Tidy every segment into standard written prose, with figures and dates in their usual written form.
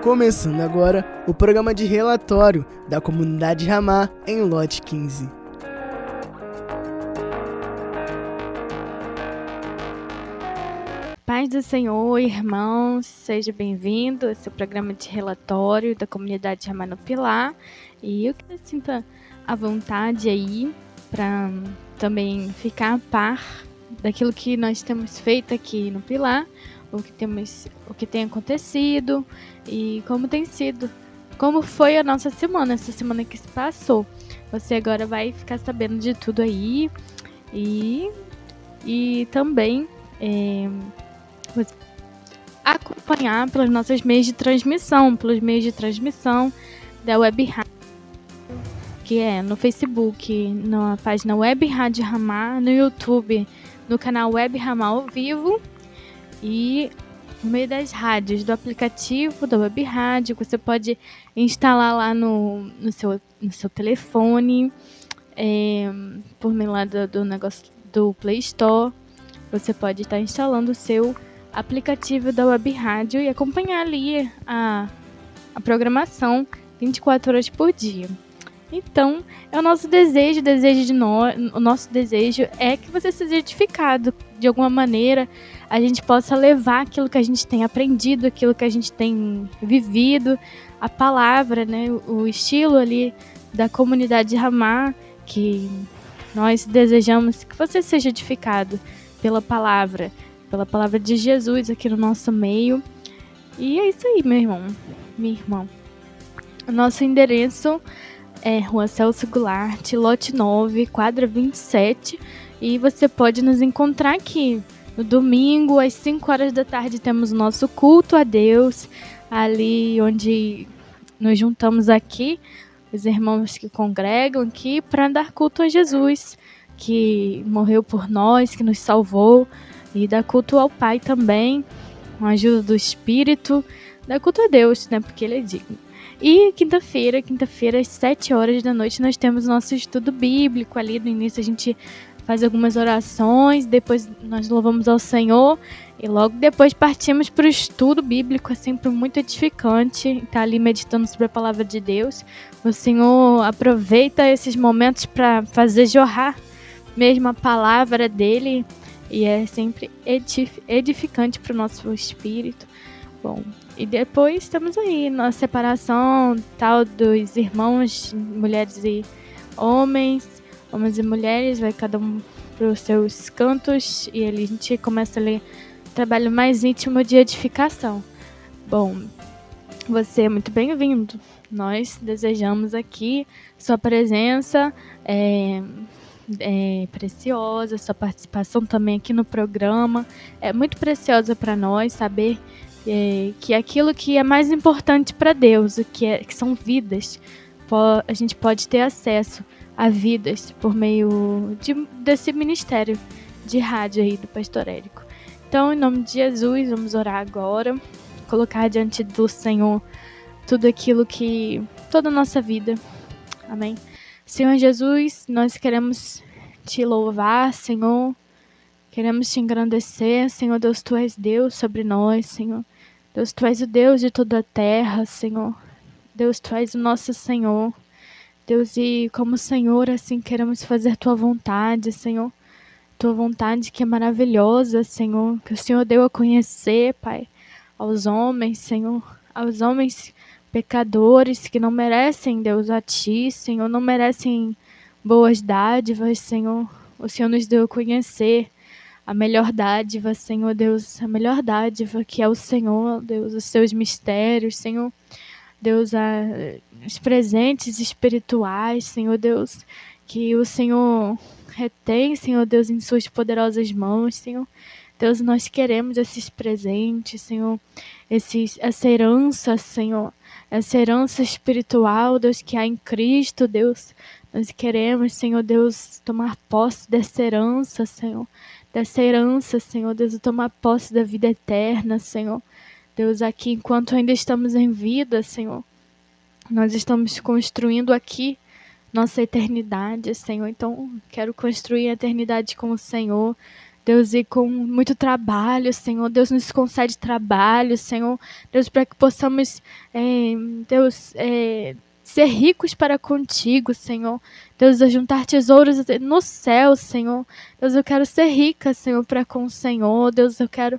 Começando agora o programa de relatório da comunidade Ramá em Lote 15. Paz do Senhor, irmãos, seja bem-vindo a esse programa de relatório da comunidade Ramá no Pilar. E eu que sinta à vontade aí para também ficar a par daquilo que nós temos feito aqui no Pilar, o que tem acontecido e como foi a nossa semana, essa semana que se passou. Você agora vai ficar sabendo de tudo aí e também acompanhar pelos nossos meios de transmissão, da Web Rádio, que é no Facebook, na página Web Rádio Ramá, no YouTube, no canal Web Ramá ao vivo e no meio das rádios, do aplicativo da Web Rádio, que você pode instalar lá no seu telefone, por meio lá do negócio do Play Store. Você pode estar instalando o seu aplicativo da Web Rádio e acompanhar ali a programação 24 horas por dia. Então, é o nosso desejo o nosso desejo é que você seja edificado de alguma maneira, a gente possa levar aquilo que a gente tem aprendido, aquilo que a gente tem vivido, a palavra, né, o estilo ali da comunidade Ramá, que nós desejamos que você seja edificado pela palavra de Jesus aqui no nosso meio. E é isso aí, meu irmão, minha irmã. O nosso endereço é Rua Celso Goulart, lote 9, quadra 27. E você pode nos encontrar aqui no domingo, às 5 horas da tarde, temos o nosso culto a Deus, ali onde nos juntamos aqui, os irmãos que congregam aqui, para dar culto a Jesus, que morreu por nós, que nos salvou, e dar culto ao Pai também, com a ajuda do Espírito, dar culto a Deus, né, porque Ele é digno. E quinta-feira, às 7 horas da noite, nós temos nosso estudo bíblico. Ali no início a gente faz algumas orações, depois nós louvamos ao Senhor e logo depois partimos para o estudo bíblico, é sempre muito edificante, estar ali meditando sobre a palavra de Deus. O Senhor aproveita esses momentos para fazer jorrar mesmo a palavra dele e é sempre edificante para o nosso espírito. Bom, e depois estamos aí na separação tal dos irmãos, mulheres e homens e mulheres, vai cada um para os seus cantos e ali a gente começa a ler trabalho mais íntimo de edificação. Bom, você é muito bem-vindo. Nós desejamos aqui sua presença, é preciosa, sua participação também aqui no programa. É muito preciosa para nós saber que aquilo que é mais importante para Deus, que são vidas, a gente pode ter acesso a vidas por meio desse ministério de rádio aí do Pastor Érico. Então, em nome de Jesus, vamos orar agora, colocar diante do Senhor tudo aquilo toda a nossa vida. Amém. Senhor Jesus, nós queremos te louvar, Senhor, queremos te engrandecer, Senhor Deus, Tu és Deus sobre nós, Senhor. Deus, Tu és o Deus de toda a terra, Senhor. Deus, Tu és o nosso Senhor. Deus, e como Senhor, assim, queremos fazer Tua vontade, Senhor. Tua vontade que é maravilhosa, Senhor, que o Senhor deu a conhecer, Pai, aos homens, Senhor, aos homens pecadores que não merecem, Deus, a Ti, Senhor, não merecem boas dádivas, Senhor. O Senhor nos deu a conhecer a melhor dádiva, Senhor Deus, a melhor dádiva que é o Senhor, Deus, os seus mistérios, Senhor, Deus, os presentes espirituais, Senhor Deus, que o Senhor retém, Senhor Deus, em suas poderosas mãos, Senhor. Deus, nós queremos esses presentes, Senhor, essa herança, Senhor, essa herança espiritual, Deus, que há em Cristo, Deus. Nós queremos, Senhor Deus, tomar posse dessa herança, Senhor. Senhor Deus, tomar posse da vida eterna, Senhor. Deus, aqui, enquanto ainda estamos em vida, Senhor, nós estamos construindo aqui nossa eternidade, Senhor. Então, quero construir a eternidade com o Senhor. Deus, e com muito trabalho, Senhor. Deus, nos concede trabalho, Senhor. Deus, para que possamos, Deus, ser ricos para contigo, Senhor. Deus, juntar tesouros no céu, Senhor. Deus, eu quero ser rica, Senhor, para com o Senhor. Deus, eu quero,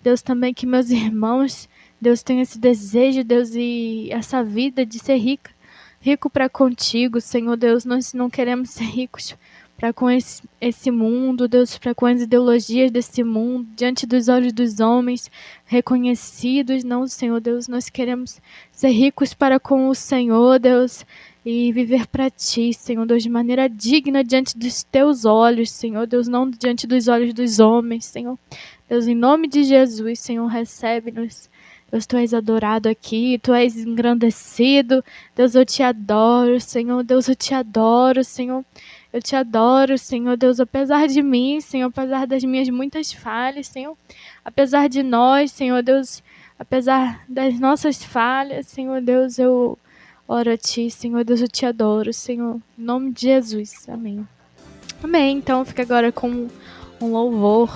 Deus, também que meus irmãos, Deus, tenham esse desejo, Deus, e essa vida de ser rico para contigo, Senhor. Deus, nós não queremos ser ricos para com esse mundo, Deus, para com as ideologias desse mundo, diante dos olhos dos homens, reconhecidos. Não, Senhor Deus, nós queremos ser ricos para com o Senhor, Deus, e viver para Ti, Senhor Deus, de maneira digna diante dos Teus olhos, Senhor Deus, não diante dos olhos dos homens, Senhor. Deus, em nome de Jesus, Senhor, recebe-nos. Deus, Tu és adorado aqui, Tu és engrandecido. Deus, eu Te adoro, Senhor. Deus, eu Te adoro, Senhor. Eu Te adoro, Senhor Deus, apesar de mim, Senhor, apesar das minhas muitas falhas, Senhor, apesar de nós, Senhor Deus, apesar das nossas falhas, Senhor Deus, eu oro a Ti, Senhor Deus, eu Te adoro, Senhor, em nome de Jesus, amém. Amém, então fica agora com um louvor.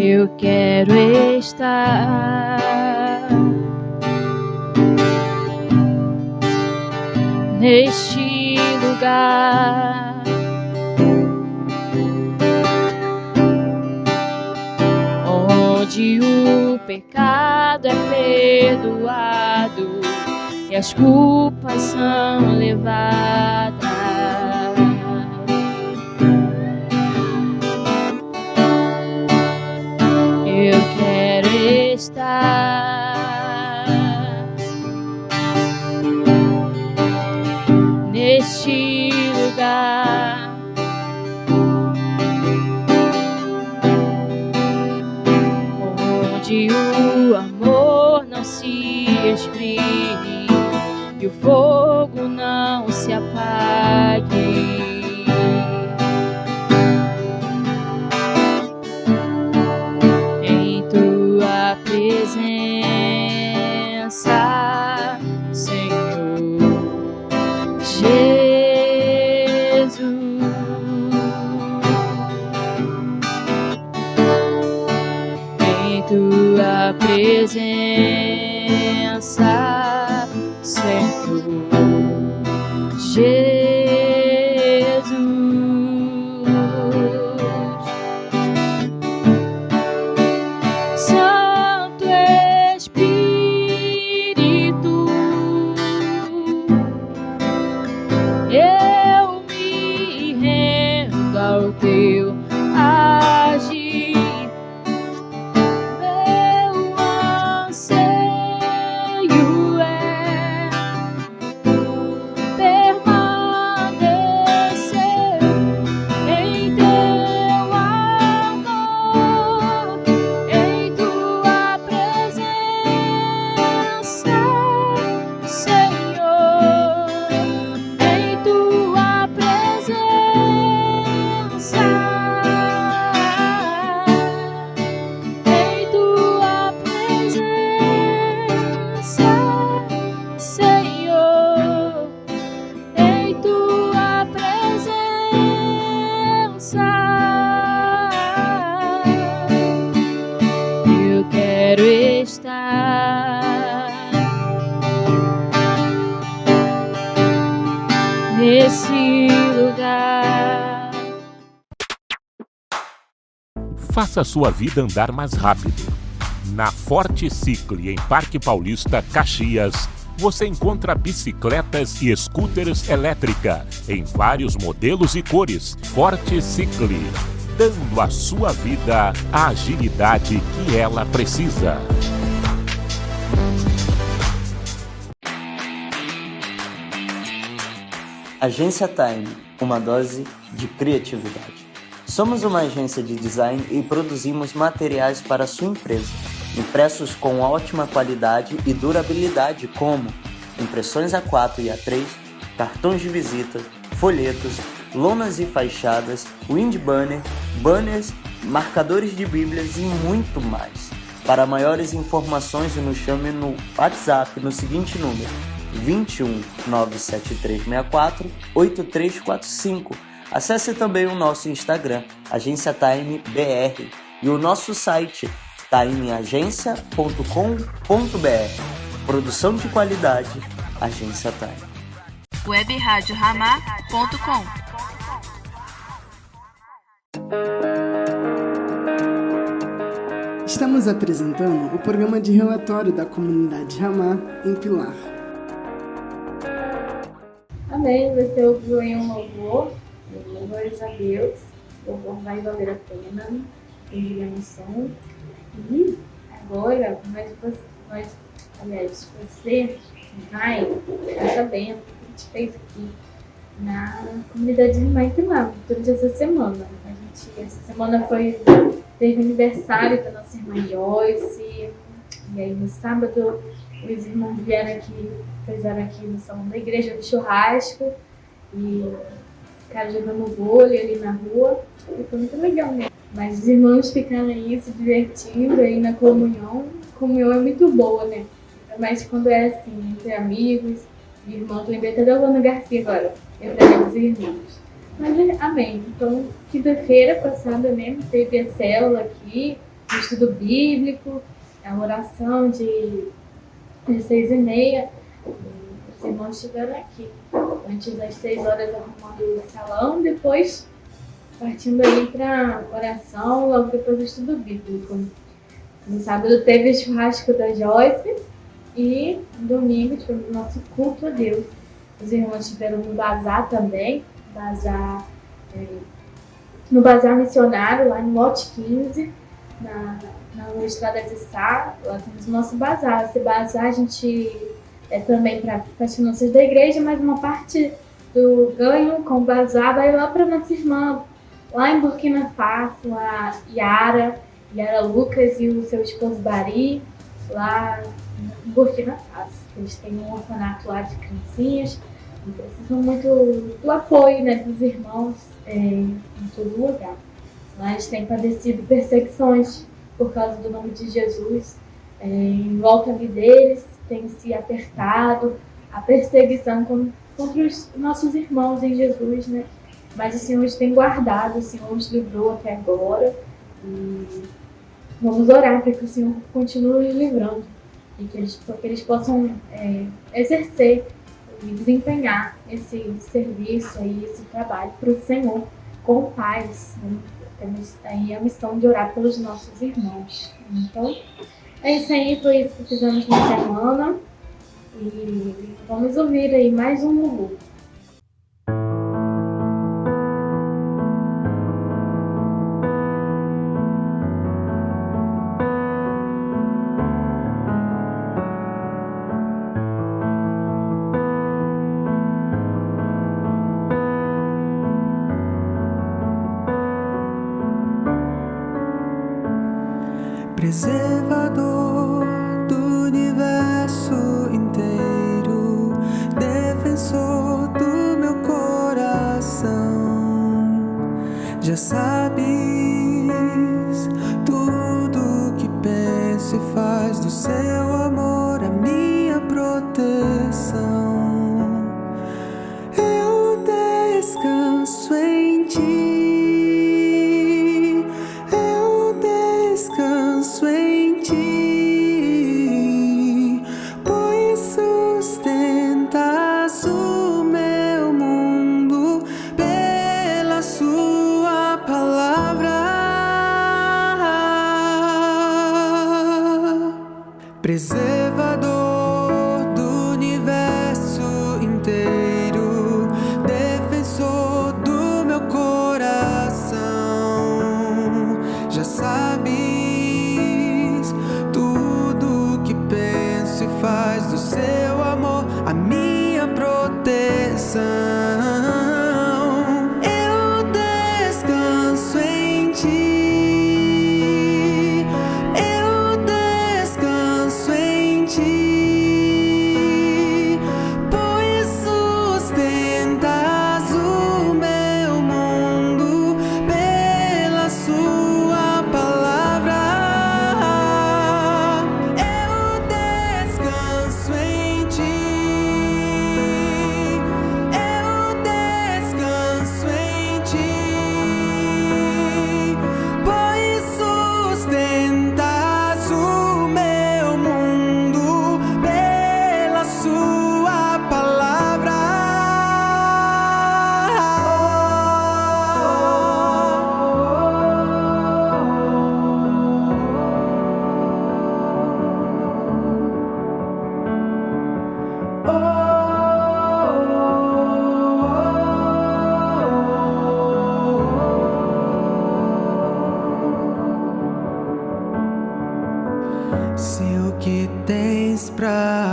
Eu quero estar neste lugar, onde o pecado é perdoado e as culpas são levadas. Eu quero estar neste lugar, onde o amor não se esfrie e o fogo não se apague. Presença, Senhor Jesus, em Tua presença, Senhor Jesus. Eu me rendo ao Teu agir, meu anseio é permanecer em Teu amor, em Tua presença, Senhor. Tua presença, em Tua presença, Senhor, em Tua presença, eu quero estar nesse lugar. Faça a sua vida andar mais rápido. Na Forte Cicle, em Parque Paulista, Caxias, você encontra bicicletas e scooters elétrica em vários modelos e cores. Forte Cicle, dando à sua vida a agilidade que ela precisa. Agência Time, uma dose de criatividade. Somos uma agência de design e produzimos materiais para a sua empresa. impressos com ótima qualidade e durabilidade como impressões A4 e A3, cartões de visita, folhetos, lonas e fachadas, windbanner, banners, marcadores de bíblias e muito mais. Para maiores informações, nos chame no WhatsApp no seguinte número: 21 97364 8345. Acesse também o nosso Instagram, Agência Time BR, e o nosso site, timeagencia.com.br. Produção de qualidade, Agência Time. webradiohamar.com. Estamos apresentando o programa de relatório da comunidade Ramá em Pilar. Amém. Você ouviu aí um louvor, louvores a Deus. O louvor vai valer a pena, tem no som. E agora, você vai ficar sabendo o que a gente fez aqui na comunidade de Ramá em Pilar durante essa semana. Essa semana teve aniversário da nossa irmã Joyce, e aí no sábado os irmãos fizeram aqui no salão da igreja um churrasco e ficaram jogando vôlei ali na rua, e foi muito legal, né? Mas os irmãos ficaram aí se divertindo aí na comunhão. A comunhão é muito boa, né? Mas quando é assim, entre amigos, irmãos, lembrei até da Luana Garcia agora, entre amigos e irmãos. Mas, amém. Então, quinta-feira passada mesmo, teve a célula aqui, o estudo bíblico, a oração de 6h30. Os irmãos estiveram aqui, antes das 6 horas arrumando o salão, depois partindo aí para oração, logo depois do estudo bíblico. No sábado teve o churrasco da Joyce e no domingo tivemos o nosso culto a Deus. Os irmãos estiveram no bazar também, no bazar missionário, lá no lote 15, na estrada de Sá. Lá temos o nosso bazar. Esse bazar a gente é também para as finanças da igreja, mas uma parte do ganho com o bazar vai lá para nossa irmã, lá em Burkina Faso, a Yara Lucas e o seu esposo Bari, lá em Burkina Faso. Eles têm um orfanato lá de criancinhas e precisam muito do apoio, né, dos irmãos em todo lugar. Mas têm padecido perseguições por causa do nome de Jesus. Em volta ali deles tem se apertado a perseguição contra os nossos irmãos em Jesus, né? Mas o Senhor os tem guardado, o Senhor os livrou até agora. E vamos orar para que o Senhor continue os livrando e que eles possam exercer e desempenhar esse serviço aí, esse trabalho para o Senhor com paz. Né? Temos aí a missão de orar pelos nossos irmãos. Então, é isso aí, foi isso que fizemos na semana. E vamos ouvir aí mais um louvor. Preservador do universo inteiro, defensor do meu coração, já sabes tudo que penso e faz do seu amor a minha proteção. Eu descanso em ti. Preservador do universo inteiro, defensor do meu coração, já sabes tudo que penso e faz do seu amor a minha proteção. Eu descanso em ti. Eu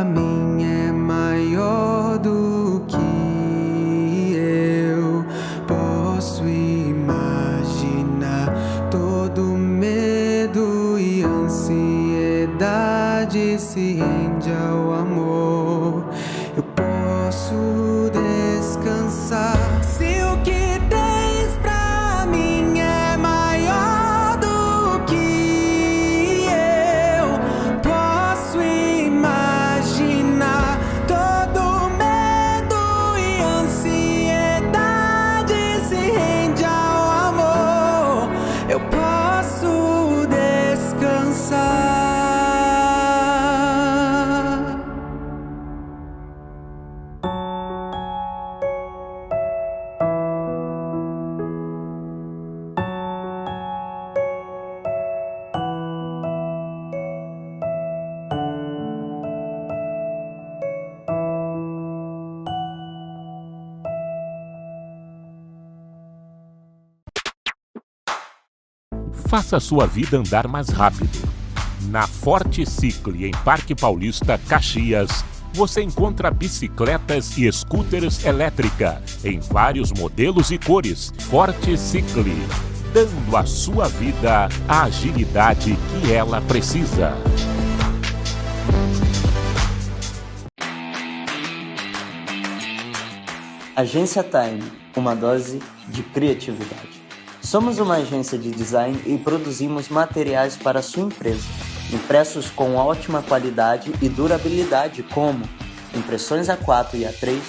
mim é maior do que eu posso imaginar. Todo medo e ansiedade se rende ao amor. Eu posso descansar. Se o que tens pra mim é maior do que eu posso imaginar. Todo medo e ansiedade se rende ao amor. Eu posso descansar. Faça a sua vida andar mais rápido. Na Forte Cicle, em Parque Paulista, Caxias, você encontra bicicletas e scooters elétrica em vários modelos e cores. Forte Cicle, dando à sua vida a agilidade que ela precisa. Agência Time, uma dose de criatividade. Somos uma agência de design e produzimos materiais para a sua empresa, impressos com ótima qualidade e durabilidade como impressões A4 e A3,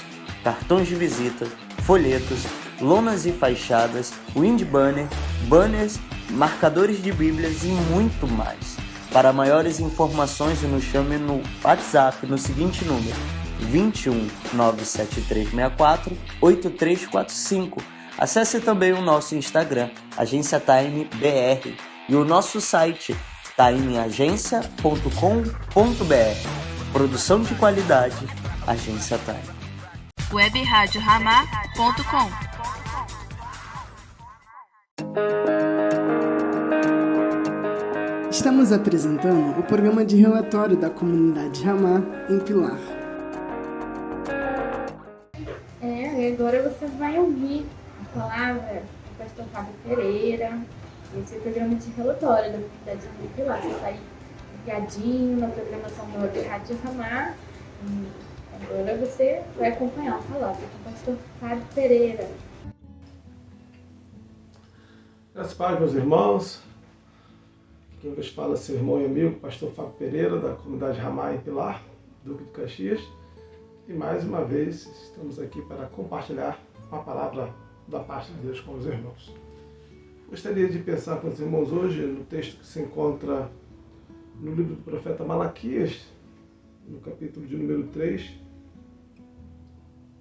cartões de visita, folhetos, lonas e fachadas, windbanner, banners, marcadores de bíblias e muito mais. Para maiores informações, nos chame no WhatsApp no seguinte número: 21 97364 8345. Acesse também o nosso Instagram, Agência Time BR, e o nosso site, timeagencia.com.br. Produção de qualidade, Agência Time. webradiorama.com. Estamos apresentando o programa de relatório da comunidade Ramá em Pilar. E agora você vai ouvir a palavra do pastor Fábio Pereira. Esse é o programa de relatório da comunidade Ramá em Pilar. Você está aí ligadinho na programação da Web Rádio Ramá. Agora você vai acompanhar a palavra com o pastor Fábio Pereira. Graças a Deus, meus irmãos. Quem vos fala é seu irmão e amigo, pastor Fábio Pereira, da comunidade Ramá em Pilar, Duque de Caxias. E mais uma vez estamos aqui para compartilhar uma palavra da parte de Deus com os irmãos. Gostaria de pensar com os irmãos hoje no texto que se encontra no livro do profeta Malaquias, no capítulo de número 3,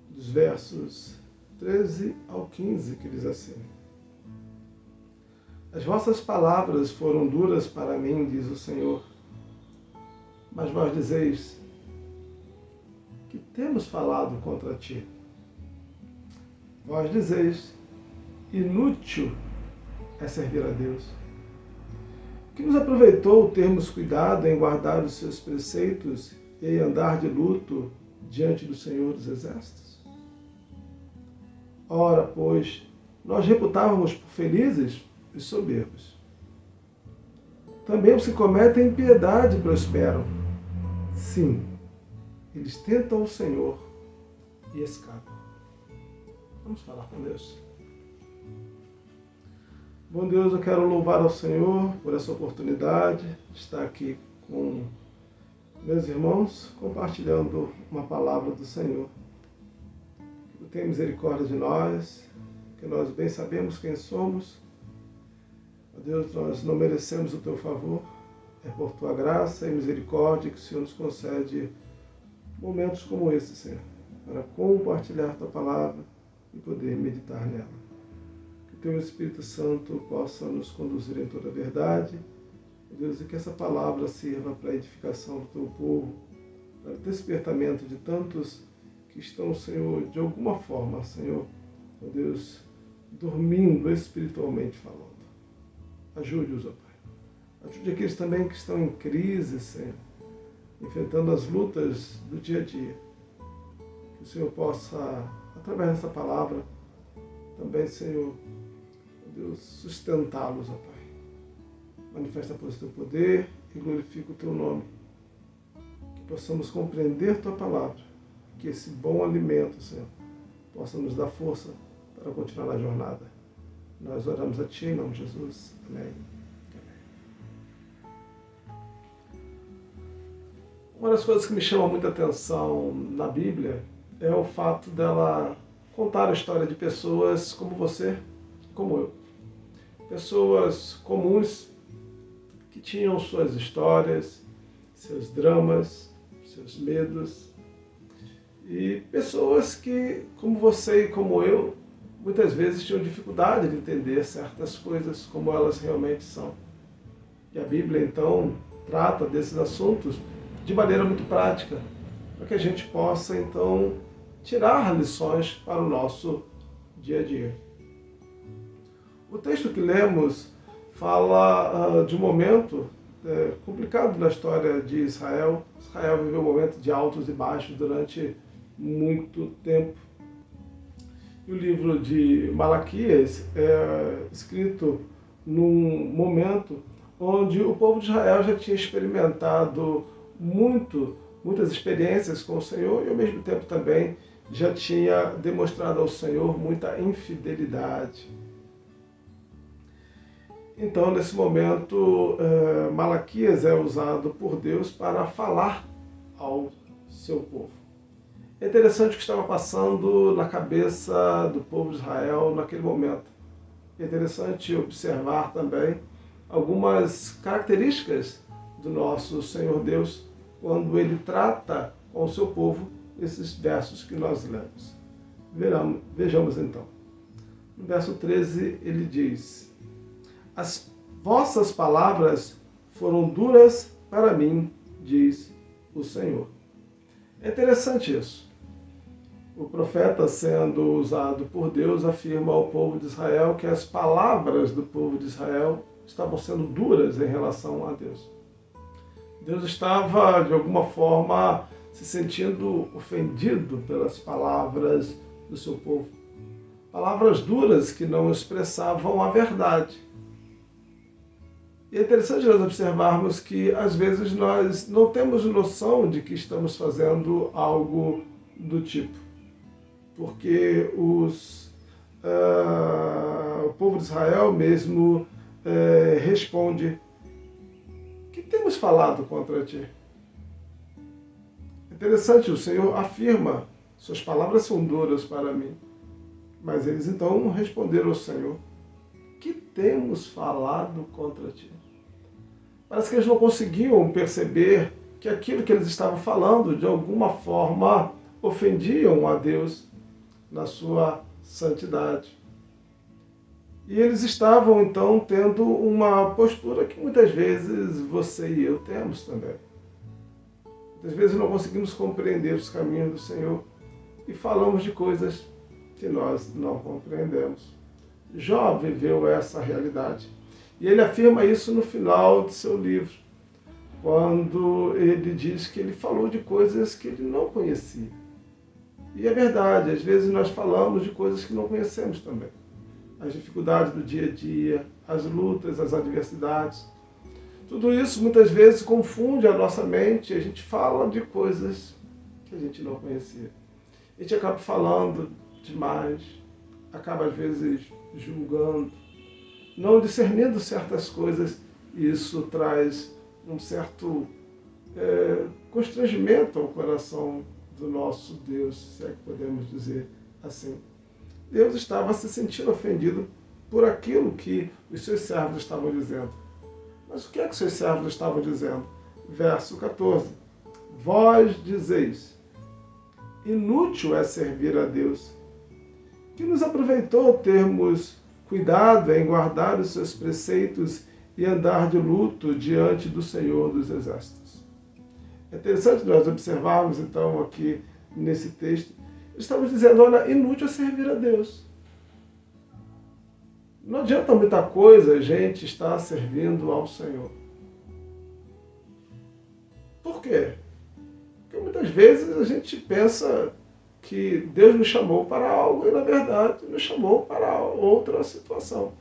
dos versos 13 ao 15, que diz assim: As vossas palavras foram duras para mim, diz o Senhor, mas vós dizeis: que temos falado contra ti? Vós dizeis: inútil é servir a Deus. Que nos aproveitou termos cuidado em guardar os seus preceitos e em andar de luto diante do Senhor dos Exércitos? Ora, pois, nós reputávamos por felizes os soberbos. Também os que cometem impiedade prosperam. Sim, eles tentam o Senhor e escapam. Vamos falar com Deus. Bom Deus, eu quero louvar ao Senhor por essa oportunidade de estar aqui com meus irmãos, compartilhando uma palavra do Senhor. Que tenha misericórdia de nós, que nós bem sabemos quem somos. Ó Deus, nós não merecemos o Teu favor, é por Tua graça e misericórdia que o Senhor nos concede momentos como esse, Senhor, para compartilhar Tua palavra e poder meditar nela. Que o Teu Espírito Santo possa nos conduzir em toda a verdade, Deus, e que essa palavra sirva para a edificação do Teu povo, para o despertamento de tantos que estão, Senhor, de alguma forma, Senhor, ó Deus, dormindo espiritualmente falando. Ajude-os, ó Pai. Ajude aqueles também que estão em crise, Senhor. enfrentando as lutas do dia a dia. Que o Senhor possa, através dessa palavra, também, Senhor, Deus, sustentá-los, ó Pai. Manifesta por esse teu poder e glorifica o teu nome. Que possamos compreender tua palavra, que esse bom alimento, Senhor, possa nos dar força para continuar na jornada. Nós oramos a Ti em nome de Jesus. Amém. Uma das coisas que me chama muita atenção na Bíblia é o fato dela contar a história de pessoas como você, como eu. Pessoas comuns que tinham suas histórias, seus dramas, seus medos. E pessoas que, como você e como eu, muitas vezes tinham dificuldade de entender certas coisas como elas realmente são. E a Bíblia, então, trata desses assuntos de maneira muito prática, para que a gente possa, então, tirar lições para o nosso dia a dia. O texto que lemos fala de um momento complicado na história de Israel. Israel viveu um momento de altos e baixos durante muito tempo. E o livro de Malaquias é escrito num momento onde o povo de Israel já tinha experimentado muitas experiências com o Senhor e, ao mesmo tempo, também já tinha demonstrado ao Senhor muita infidelidade. Então, nesse momento, Malaquias é usado por Deus para falar ao seu povo. É interessante o que estava passando na cabeça do povo de Israel naquele momento. É interessante observar também algumas características do nosso Senhor Deus quando Ele trata com o seu povo esses versos que nós lemos. Vejamos então. No verso 13 ele diz: as vossas palavras foram duras para mim, diz o Senhor. É interessante isso. O profeta, sendo usado por Deus, afirma ao povo de Israel que as palavras do povo de Israel estavam sendo duras em relação a Deus. Deus estava, de alguma forma, se sentindo ofendido pelas palavras do seu povo. Palavras duras que não expressavam a verdade. E é interessante nós observarmos que, às vezes, nós não temos noção de que estamos fazendo algo do tipo. Porque o povo de Israel mesmo responde: o que temos falado contra ti? Interessante, o Senhor afirma: suas palavras são duras para mim. Mas eles então responderam ao Senhor: o que temos falado contra ti? Parece que eles não conseguiam perceber que aquilo que eles estavam falando, de alguma forma, ofendiam a Deus na sua santidade. E eles estavam, então, tendo uma postura que muitas vezes você e eu temos também. Muitas vezes não conseguimos compreender os caminhos do Senhor e falamos de coisas que nós não compreendemos. Jó viveu essa realidade. E ele afirma isso no final de seu livro, quando ele diz que ele falou de coisas que ele não conhecia. E é verdade, às vezes nós falamos de coisas que não conhecemos também. As dificuldades do dia a dia, as lutas, as adversidades. Tudo isso muitas vezes confunde a nossa mente, a gente fala de coisas que a gente não conhecia. A gente acaba falando demais, acaba às vezes julgando, não discernindo certas coisas, e isso traz um certo constrangimento ao coração do nosso Deus, se é que podemos dizer assim. Deus estava se sentindo ofendido por aquilo que os seus servos estavam dizendo. Mas o que é que os seus servos estavam dizendo? Verso 14. Vós dizeis: inútil é servir a Deus. Que nos aproveitou termos cuidado em guardar os seus preceitos e andar de luto diante do Senhor dos Exércitos. É interessante nós observarmos, então, aqui nesse texto, estamos dizendo: olha, inútil é servir a Deus. Não adianta muita coisa a gente estar servindo ao Senhor. Por quê? Porque muitas vezes a gente pensa que Deus nos chamou para algo e, na verdade, nos chamou para outra situação.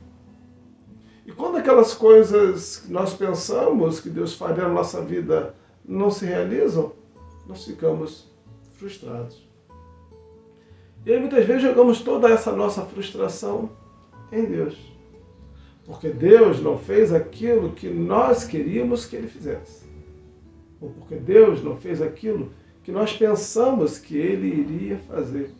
E quando aquelas coisas que nós pensamos que Deus faria na nossa vida não se realizam, nós ficamos frustrados. E aí muitas vezes jogamos toda essa nossa frustração em Deus. Porque Deus não fez aquilo que nós queríamos que Ele fizesse. Ou porque Deus não fez aquilo que nós pensamos que Ele iria fazer.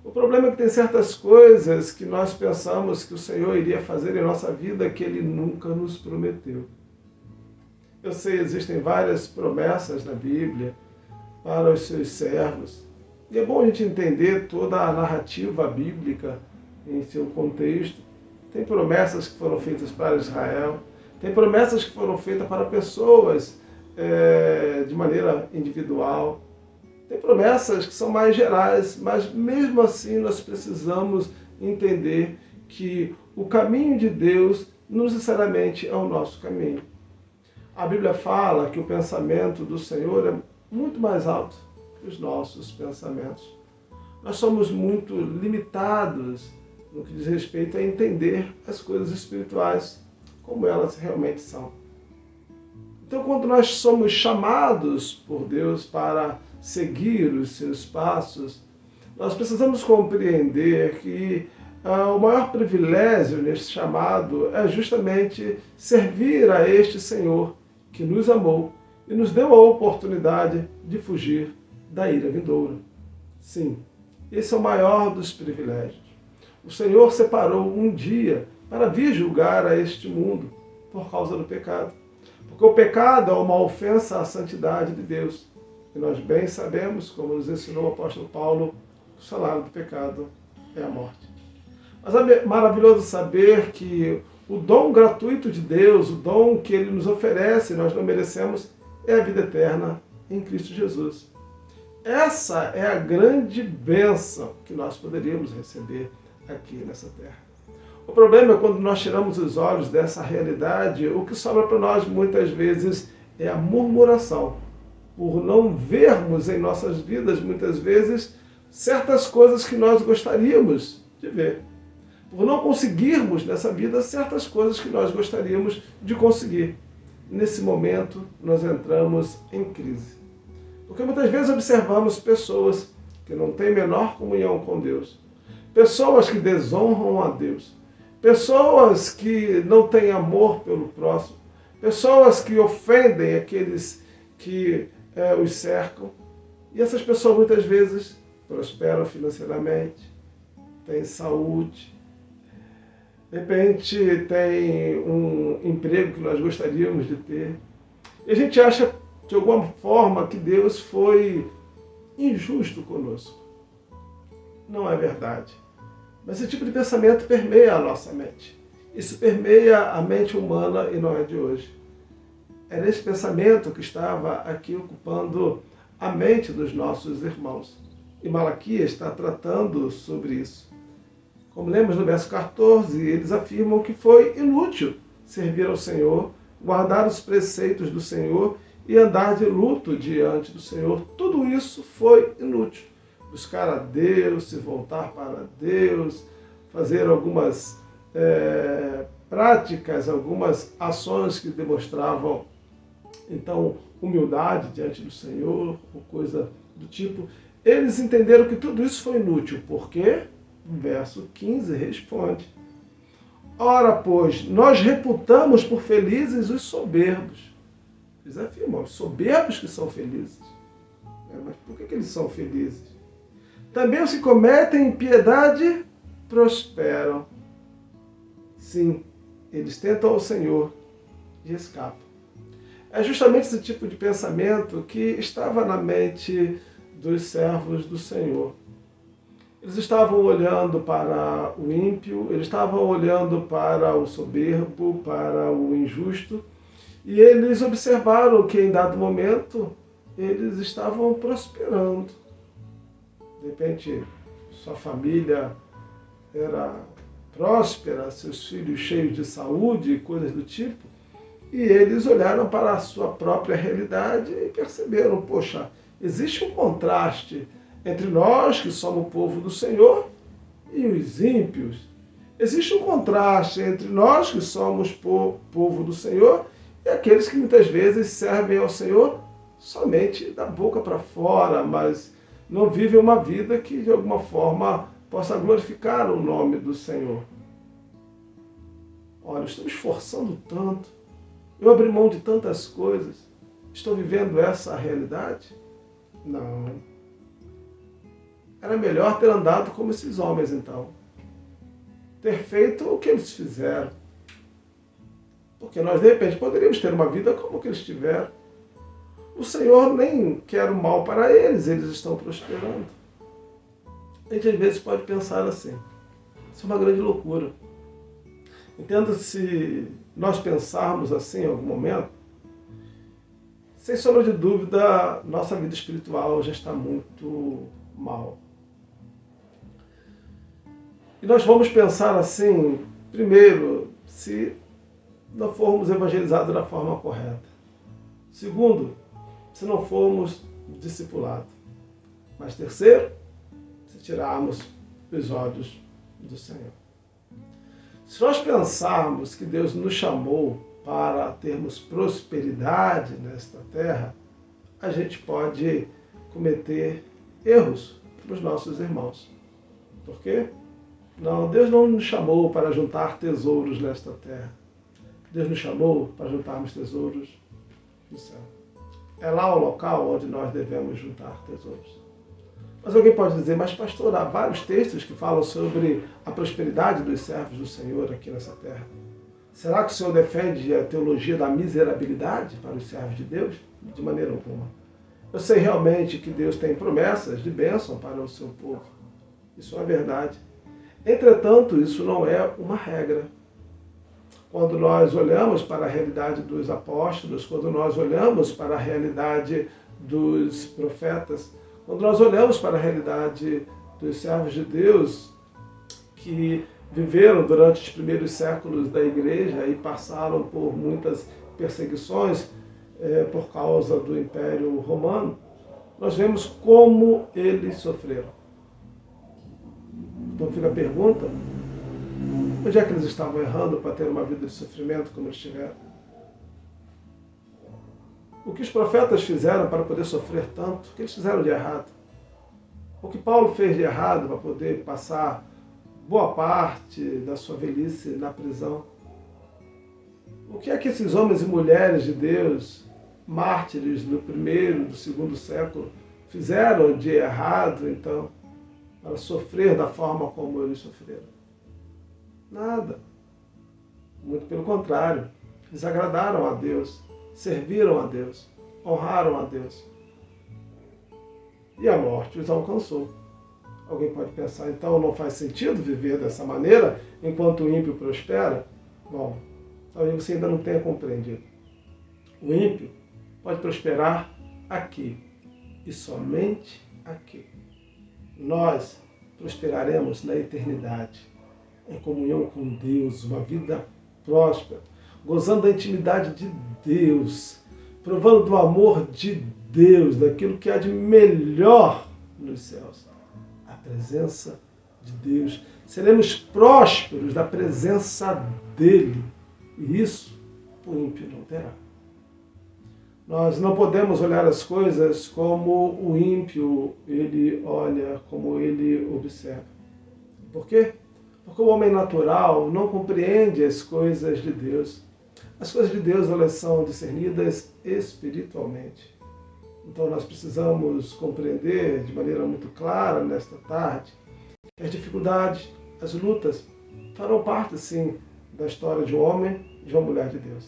O problema é que tem certas coisas que nós pensamos que o Senhor iria fazer em nossa vida que Ele nunca nos prometeu. Eu sei, existem várias promessas na Bíblia para os seus servos. E é bom a gente entender toda a narrativa bíblica em seu contexto. Tem promessas que foram feitas para Israel, tem promessas que foram feitas para pessoas de maneira individual. Tem promessas que são mais gerais, mas mesmo assim nós precisamos entender que o caminho de Deus não necessariamente é o nosso caminho. A Bíblia fala que o pensamento do Senhor é muito mais alto que os nossos pensamentos. Nós somos muito limitados no que diz respeito a entender as coisas espirituais como elas realmente são. Então, quando nós somos chamados por Deus para seguir os seus passos, nós precisamos compreender que o maior privilégio neste chamado é justamente servir a este Senhor que nos amou e nos deu a oportunidade de fugir da ira vindoura. Sim, esse é o maior dos privilégios. O Senhor separou um dia para vir julgar a este mundo por causa do pecado. Porque o pecado é uma ofensa à santidade de Deus. E nós bem sabemos, como nos ensinou o apóstolo Paulo, que o salário do pecado é a morte. Mas é maravilhoso saber que o dom gratuito de Deus, o dom que Ele nos oferece, nós não merecemos, é a vida eterna em Cristo Jesus. Essa é a grande bênção que nós poderíamos receber aqui nessa terra. O problema é quando nós tiramos os olhos dessa realidade, o que sobra para nós muitas vezes é a murmuração, por não vermos em nossas vidas, muitas vezes, certas coisas que nós gostaríamos de ver. Por não conseguirmos nessa vida certas coisas que nós gostaríamos de conseguir. Nesse momento, nós entramos em crise. Porque muitas vezes observamos pessoas que não têm menor comunhão com Deus, pessoas que desonram a Deus, pessoas que não têm amor pelo próximo, pessoas que ofendem aqueles que os cercam. E essas pessoas muitas vezes prosperam financeiramente, têm saúde, de repente têm um emprego que nós gostaríamos de ter. E a gente acha de alguma forma que Deus foi injusto conosco. Não é verdade. Mas esse tipo de pensamento permeia a nossa mente. Isso permeia a mente humana e não é de hoje. Era esse pensamento que estava aqui ocupando a mente dos nossos irmãos. E Malaquias está tratando sobre isso. Como lemos no verso 14, eles afirmam que foi inútil servir ao Senhor, guardar os preceitos do Senhor e andar de luto diante do Senhor. Tudo isso foi inútil. Buscar a Deus, se voltar para Deus, fazer algumas práticas, algumas ações que demonstravam, então, humildade diante do Senhor, ou coisa do tipo. Eles entenderam que tudo isso foi inútil. Por quê? O verso 15 responde: ora, pois, nós reputamos por felizes os soberbos. Eles afirmam, os soberbos que são felizes. Mas por que eles são felizes? Também os que cometem impiedade prosperam. Sim, eles tentam o Senhor e escapam. É justamente esse tipo de pensamento que estava na mente dos servos do Senhor. Eles estavam olhando para o ímpio, eles estavam olhando para o soberbo, para o injusto, e eles observaram que em dado momento eles estavam prosperando. De repente, sua família era próspera, seus filhos cheios de saúde e coisas do tipo, e eles olharam para a sua própria realidade e perceberam, poxa, existe um contraste entre nós, que somos o povo do Senhor, e os ímpios. Existe um contraste entre nós, que somos povo do Senhor, e aqueles que muitas vezes servem ao Senhor somente da boca para fora, mas não vivem uma vida que de alguma forma possa glorificar o nome do Senhor. Olha, eu estou me esforçando tanto, eu abri mão de tantas coisas, estou vivendo essa realidade? Não. Era melhor ter andado como esses homens, então. Ter feito o que eles fizeram. Porque nós, de repente, poderíamos ter uma vida como que eles tiveram. O Senhor nem quer o mal para eles, eles estão prosperando. A gente, às vezes, pode pensar assim. Isso é uma grande loucura. Entenda, se nós pensarmos assim em algum momento, sem sombra de dúvida, nossa vida espiritual já está muito mal. E nós vamos pensar assim, primeiro, se não formos evangelizados da forma correta. Segundo, se não formos discipulados. Mas terceiro, se tirarmos os olhos do Senhor. Se nós pensarmos que Deus nos chamou para termos prosperidade nesta terra, a gente pode cometer erros para os nossos irmãos. Por quê? Não, Deus não nos chamou para juntar tesouros nesta terra. Deus nos chamou para juntarmos tesouros no céu. É lá o local onde nós devemos juntar tesouros. Mas alguém pode dizer, mas pastor, há vários textos que falam sobre a prosperidade dos servos do Senhor aqui nessa terra. Será que o Senhor defende a teologia da miserabilidade para os servos de Deus? De maneira alguma. Eu sei realmente que Deus tem promessas de bênção para o seu povo. Isso é verdade. Entretanto, isso não é uma regra. Quando nós olhamos para a realidade dos apóstolos, quando nós olhamos para a realidade dos profetas, quando nós olhamos para a realidade dos servos de Deus que viveram durante os primeiros séculos da igreja e passaram por muitas perseguições por causa do Império Romano, nós vemos como eles sofreram. Então fica a pergunta, onde é que eles estavam errando para ter uma vida de sofrimento como eles tiveram? O que os profetas fizeram para poder sofrer tanto? O que eles fizeram de errado? O que Paulo fez de errado para poder passar boa parte da sua velhice na prisão? O que é que esses homens e mulheres de Deus, mártires do primeiro, do segundo século, fizeram de errado, então, para sofrer da forma como eles sofreram? Nada. Muito pelo contrário. Eles agradaram a Deus, serviram a Deus, honraram a Deus. E a morte os alcançou. Alguém pode pensar, então não faz sentido viver dessa maneira enquanto o ímpio prospera? Bom, talvez você ainda não tenha compreendido. O ímpio pode prosperar aqui e somente aqui. Nós prosperaremos na eternidade, em comunhão com Deus, uma vida próspera, gozando da intimidade de Deus, provando do amor de Deus, daquilo que há de melhor nos céus. A presença de Deus. Seremos prósperos da presença dEle. E isso o ímpio não terá. Nós não podemos olhar as coisas como o ímpio ele olha, como ele observa. Por quê? Porque o homem natural não compreende as coisas de Deus. As coisas de Deus, elas são discernidas espiritualmente. Então nós precisamos compreender de maneira muito clara nesta tarde que as dificuldades, as lutas farão parte, sim, da história de um homem e de uma mulher de Deus.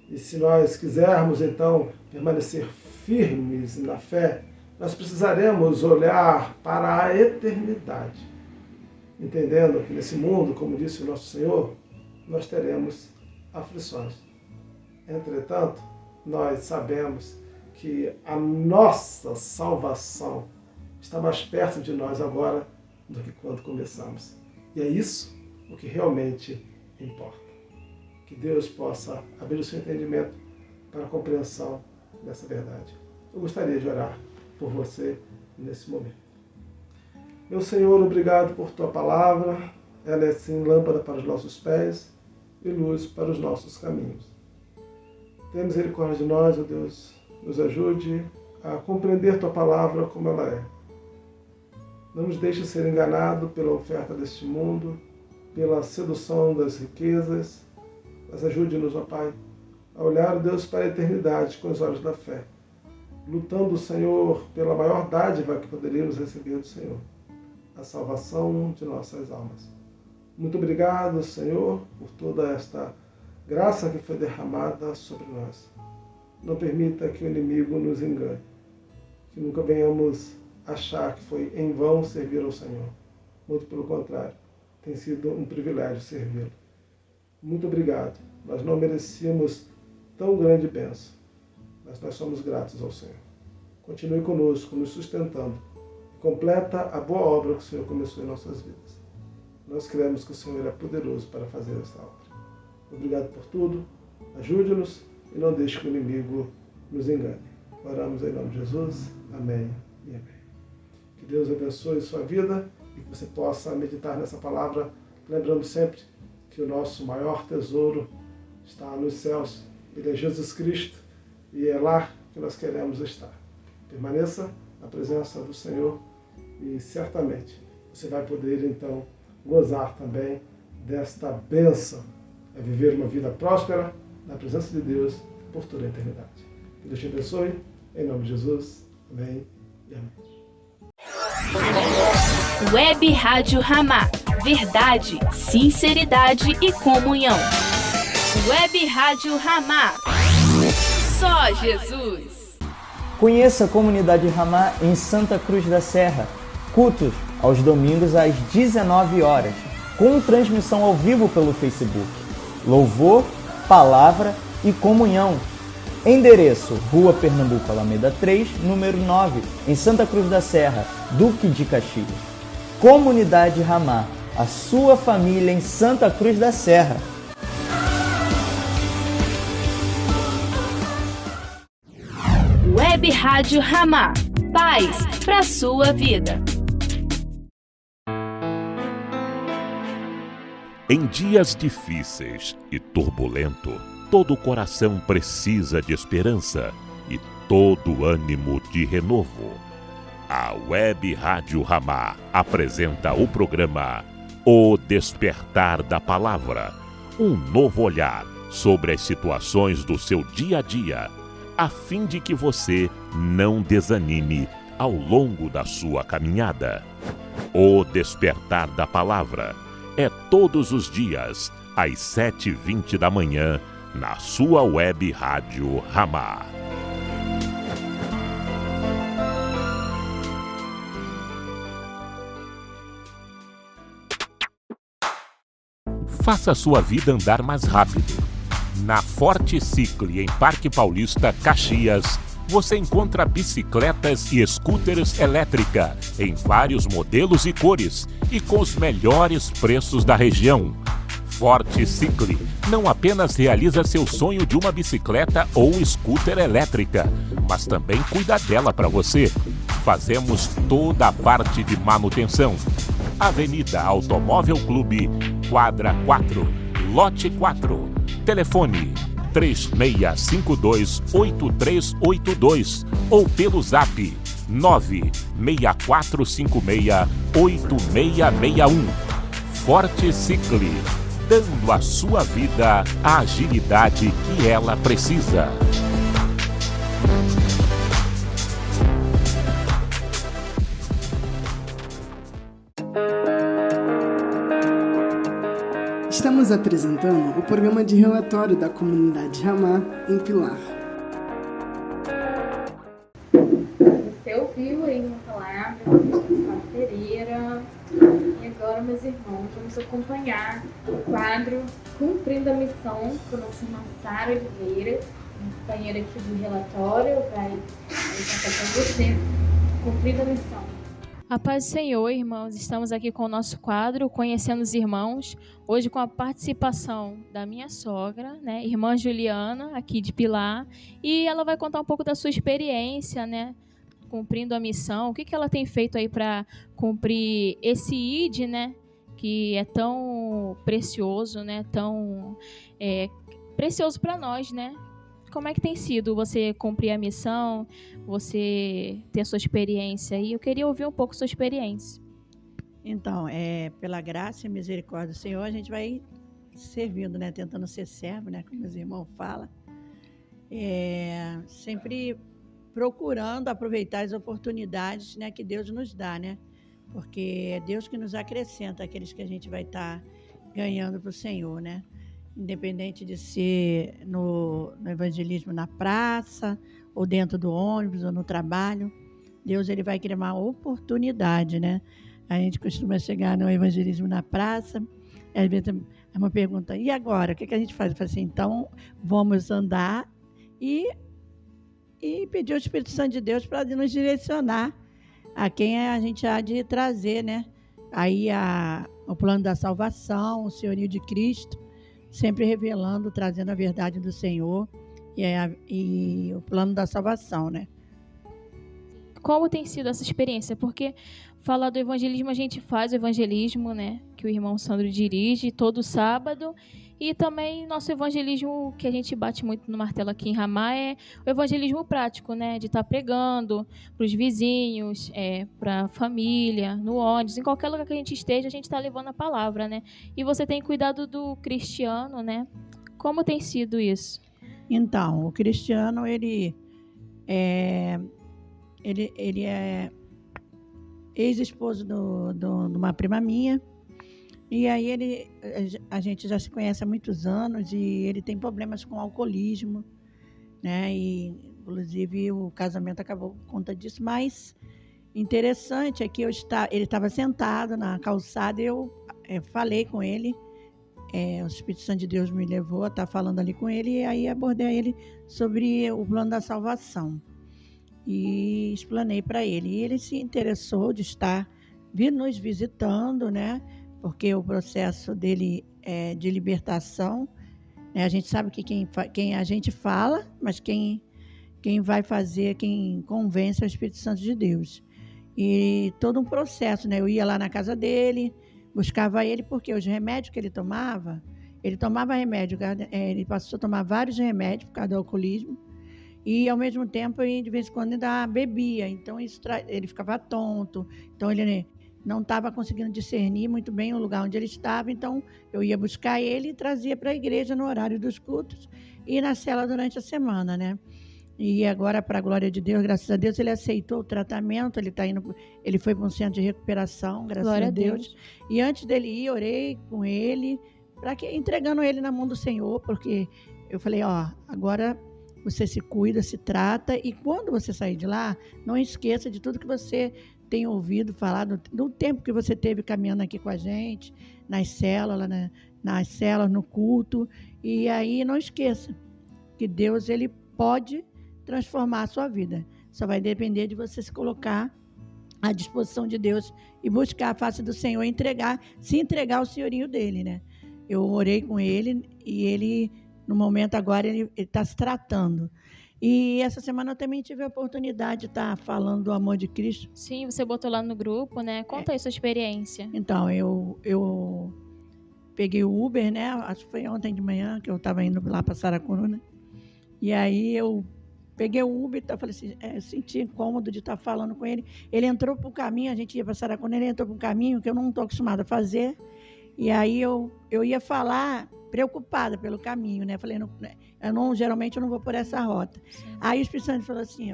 E se nós quisermos, então, permanecer firmes na fé, nós precisaremos olhar para a eternidade, entendendo que nesse mundo, como disse o nosso Senhor, nós teremos aflições. Entretanto, nós sabemos que a nossa salvação está mais perto de nós agora do que quando começamos. E é isso o que realmente importa. Que Deus possa abrir o seu entendimento para a compreensão dessa verdade. Eu gostaria de orar por você nesse momento. Meu Senhor, obrigado por tua palavra. Ela é sim lâmpada para os nossos pés e luz para os nossos caminhos. Tenha misericórdia de nós, ó Deus. Nos ajude a compreender tua palavra como ela é. Não nos deixe ser enganado pela oferta deste mundo, pela sedução das riquezas, mas ajude-nos, ó Pai, a olhar, ó Deus, para a eternidade com os olhos da fé, lutando, Senhor, pela maior dádiva que poderíamos receber do Senhor, a salvação de nossas almas. Muito obrigado, Senhor, por toda esta graça que foi derramada sobre nós. Não permita que o inimigo nos engane, que nunca venhamos achar que foi em vão servir ao Senhor. Muito pelo contrário, tem sido um privilégio servi-lo. Muito obrigado. Nós não merecíamos tão grande bênção, mas nós somos gratos ao Senhor. Continue conosco, nos sustentando, e completa a boa obra que o Senhor começou em nossas vidas. Nós cremos que o Senhor é poderoso para fazer essa obra. Obrigado por tudo. Ajude-nos e não deixe que o inimigo nos engane. Oramos em nome de Jesus. Amém e amém. Que Deus abençoe sua vida e que você possa meditar nessa palavra, lembrando sempre que o nosso maior tesouro está nos céus. Ele é Jesus Cristo e é lá que nós queremos estar. Permaneça na presença do Senhor e certamente você vai poder então gozar também desta bênção, é viver uma vida próspera na presença de Deus por toda a eternidade. Que Deus te abençoe, em nome de Jesus. Amém e amém. Web Rádio Ramá. Verdade, sinceridade e comunhão. Web Rádio Ramá. Só Jesus. Conheça a comunidade Ramá em Santa Cruz da Serra. Cultos aos domingos às 19 horas, com transmissão ao vivo pelo Facebook. Louvor, palavra e comunhão. Endereço: Rua Pernambuco, Alameda 3, número 9, em Santa Cruz da Serra, Duque de Caxias. Comunidade Ramá, a sua família em Santa Cruz da Serra. Web Rádio Ramá. Paz para sua vida. Em dias difíceis e turbulento, todo coração precisa de esperança e todo ânimo de renovo. A Web Rádio Ramá apresenta o programa O Despertar da Palavra, um novo olhar sobre as situações do seu dia a dia, a fim de que você não desanime ao longo da sua caminhada. O Despertar da Palavra é todos os dias, às 7h20 da manhã, na sua Web Rádio Ramá. Faça a sua vida andar mais rápido. Na Forte Cicle, em Parque Paulista, Caxias, você encontra bicicletas e scooters elétrica em vários modelos e cores e com os melhores preços da região. Forte Cicle não apenas realiza seu sonho de uma bicicleta ou scooter elétrica, mas também cuida dela para você. Fazemos toda a parte de manutenção. Avenida Automóvel Clube, quadra 4, lote 4. Telefone 3652-8382 ou pelo zap 96456-8661. Forte Cicle, dando à sua vida a agilidade que ela precisa. Estamos apresentando o programa de relatório da comunidade Ramá em Pilar. Você ouviu aí uma palavra do Gustavo Pereira. E agora, meus irmãos, vamos acompanhar o quadro Cumprindo a Missão com a nossa irmã Sara Oliveira, companheira aqui do relatório, vai passar para você. Cumprindo a Missão. A paz do Senhor, irmãos. Estamos aqui com o nosso quadro Conhecendo os Irmãos, hoje com a participação da minha sogra, né, irmã Juliana, aqui de Pilar, e ela vai contar um pouco da sua experiência, né, cumprindo a missão. O que ela tem feito aí para cumprir esse ID, né? Que é tão precioso, né? Tão precioso para nós, né? Como é que tem sido você cumprir a missão, você ter a sua experiência aí? Eu queria ouvir um pouco sua experiência. Então, pela graça e misericórdia do Senhor, a gente vai servindo, né? Tentando ser servo, né? Como meus irmãos falam. Sempre procurando aproveitar as oportunidades, né, que Deus nos dá, né? Porque é Deus que nos acrescenta aqueles que a gente vai estar ganhando para o Senhor, né? Independente de ser no evangelismo na praça, ou dentro do ônibus, ou no trabalho, Deus ele vai criar uma oportunidade, né? A gente costuma chegar no evangelismo na praça, e às vezes é uma pergunta, e agora? O que a gente faz? Eu falo assim, então vamos andar e pedir ao Espírito Santo de Deus para nos direcionar a quem a gente há de trazer, né? Aí o plano da salvação, o senhorio de Cristo, sempre revelando, trazendo a verdade do Senhor e o plano da salvação, né? Como tem sido essa experiência? Porque falar do evangelismo, a gente faz o evangelismo, né? Que o irmão Sandro dirige todo sábado. E também nosso evangelismo, que a gente bate muito no martelo aqui em Ramá, é o evangelismo prático, né? De estar pregando para os vizinhos, para a família, no ônibus, em qualquer lugar que a gente esteja, a gente está levando a palavra, né? E você tem cuidado do cristiano, né? Como tem sido isso? Então, o cristiano, ele é ex-esposo de uma prima minha. E aí a gente já se conhece há muitos anos e ele tem problemas com alcoolismo, né? E inclusive o casamento acabou por conta disso. Mas interessante é que ele estava sentado na calçada e eu falei com ele. O Espírito Santo de Deus me levou a estar falando ali com ele e aí abordei ele sobre o plano da salvação. E explanei para ele. E ele se interessou de estar nos visitando, né? Porque o processo dele é de libertação, né? A gente sabe que quem a gente fala, mas quem vai fazer, quem convence é o Espírito Santo de Deus. E todo um processo, né? Eu ia lá na casa dele, buscava ele, porque os remédios que ele tomava remédio, ele passou a tomar vários remédios por causa do alcoolismo, e ao mesmo tempo, de vez em quando, ainda bebia, então ele ficava tonto, então ele não estava conseguindo discernir muito bem o lugar onde ele estava, então eu ia buscar ele e trazia para a igreja no horário dos cultos e na cela durante a semana, né? E agora, para a glória de Deus, graças a Deus, ele aceitou o tratamento, ele foi para um centro de recuperação, graças a Deus. E antes dele ir, orei com ele, entregando ele na mão do Senhor, porque eu falei, agora você se cuida, se trata, e quando você sair de lá, não esqueça de tudo que você tem ouvido falar, do tempo que você teve caminhando aqui com a gente, nas células, no culto, e aí não esqueça que Deus, ele pode transformar a sua vida. Só vai depender de você se colocar à disposição de Deus e buscar a face do Senhor e se entregar ao senhorio dele, né? Eu orei com ele e ele, no momento agora, ele está se tratando. E essa semana eu também tive a oportunidade de estar falando do amor de Cristo. Sim, você botou lá no grupo, né? Conta aí sua experiência. Então, eu peguei o Uber, né? Acho que foi ontem de manhã que eu estava indo lá para Saracuruna. E aí eu peguei o Uber, falei assim, senti incômodo de estar falando com ele. Ele entrou para o caminho, a gente ia para Saracuruna, ele entrou para um caminho que eu não estou acostumada a fazer. E aí eu ia falar preocupada pelo caminho, né? Falei, geralmente eu não vou por essa rota. Sim. Aí o Espírito Santo falou assim,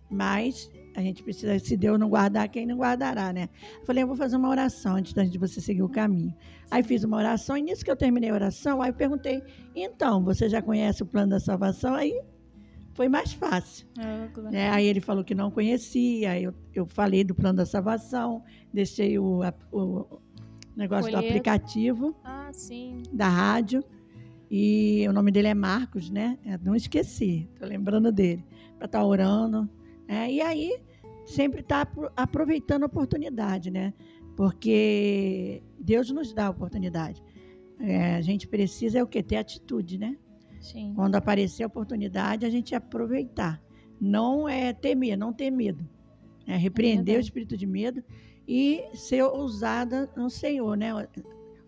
mas a gente precisa, se Deus não guardar, quem não guardará, né? Eu falei, eu vou fazer uma oração antes de você seguir o caminho. Aí fiz uma oração, e nisso que eu terminei a oração, aí eu perguntei, então, você já conhece o plano da salvação? Aí foi mais fácil. Né? Aí ele falou que não conhecia, eu falei do plano da salvação, deixei o negócio do aplicativo da rádio, e o nome dele é Marcos, né? Não esqueci, estou lembrando dele, para estar orando. E aí, sempre está aproveitando a oportunidade, né? Porque Deus nos dá a oportunidade. A gente precisa ter atitude, né? Sim. Quando aparecer a oportunidade, a gente aproveitar. não temer, não ter medo. Repreender o espírito de medo e ser ousada no Senhor, né?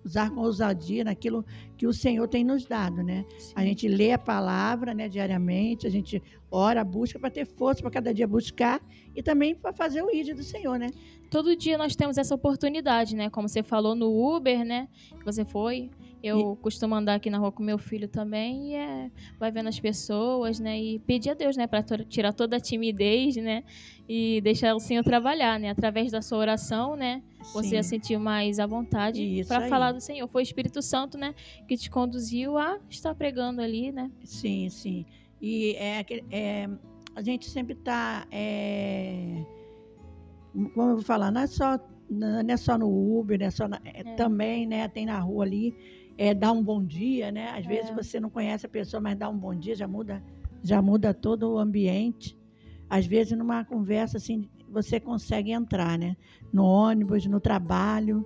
Usar com ousadia naquilo que o Senhor tem nos dado, né? Sim. A gente lê a palavra, né, diariamente, a gente ora, busca para ter força para cada dia buscar e também para fazer o ID do Senhor, né? Todo dia nós temos essa oportunidade, né? Como você falou no Uber, né? Que você foi. Eu costumo andar aqui na rua com meu filho também e vai vendo as pessoas, né? E pedir a Deus, né? Para tirar toda a timidez, né? E deixar o Senhor trabalhar, né? Através da sua oração, né? Você ia sentir mais à vontade para falar do Senhor. Foi o Espírito Santo, né? Que te conduziu a estar pregando ali, né? Sim, sim. E a gente sempre está... como eu vou falar, não é só no Uber, também, né? Tem na rua ali... dar um bom dia, né? Às vezes você não conhece a pessoa, mas dá um bom dia, já muda todo o ambiente. Às vezes, numa conversa assim, você consegue entrar, né? No ônibus, no trabalho.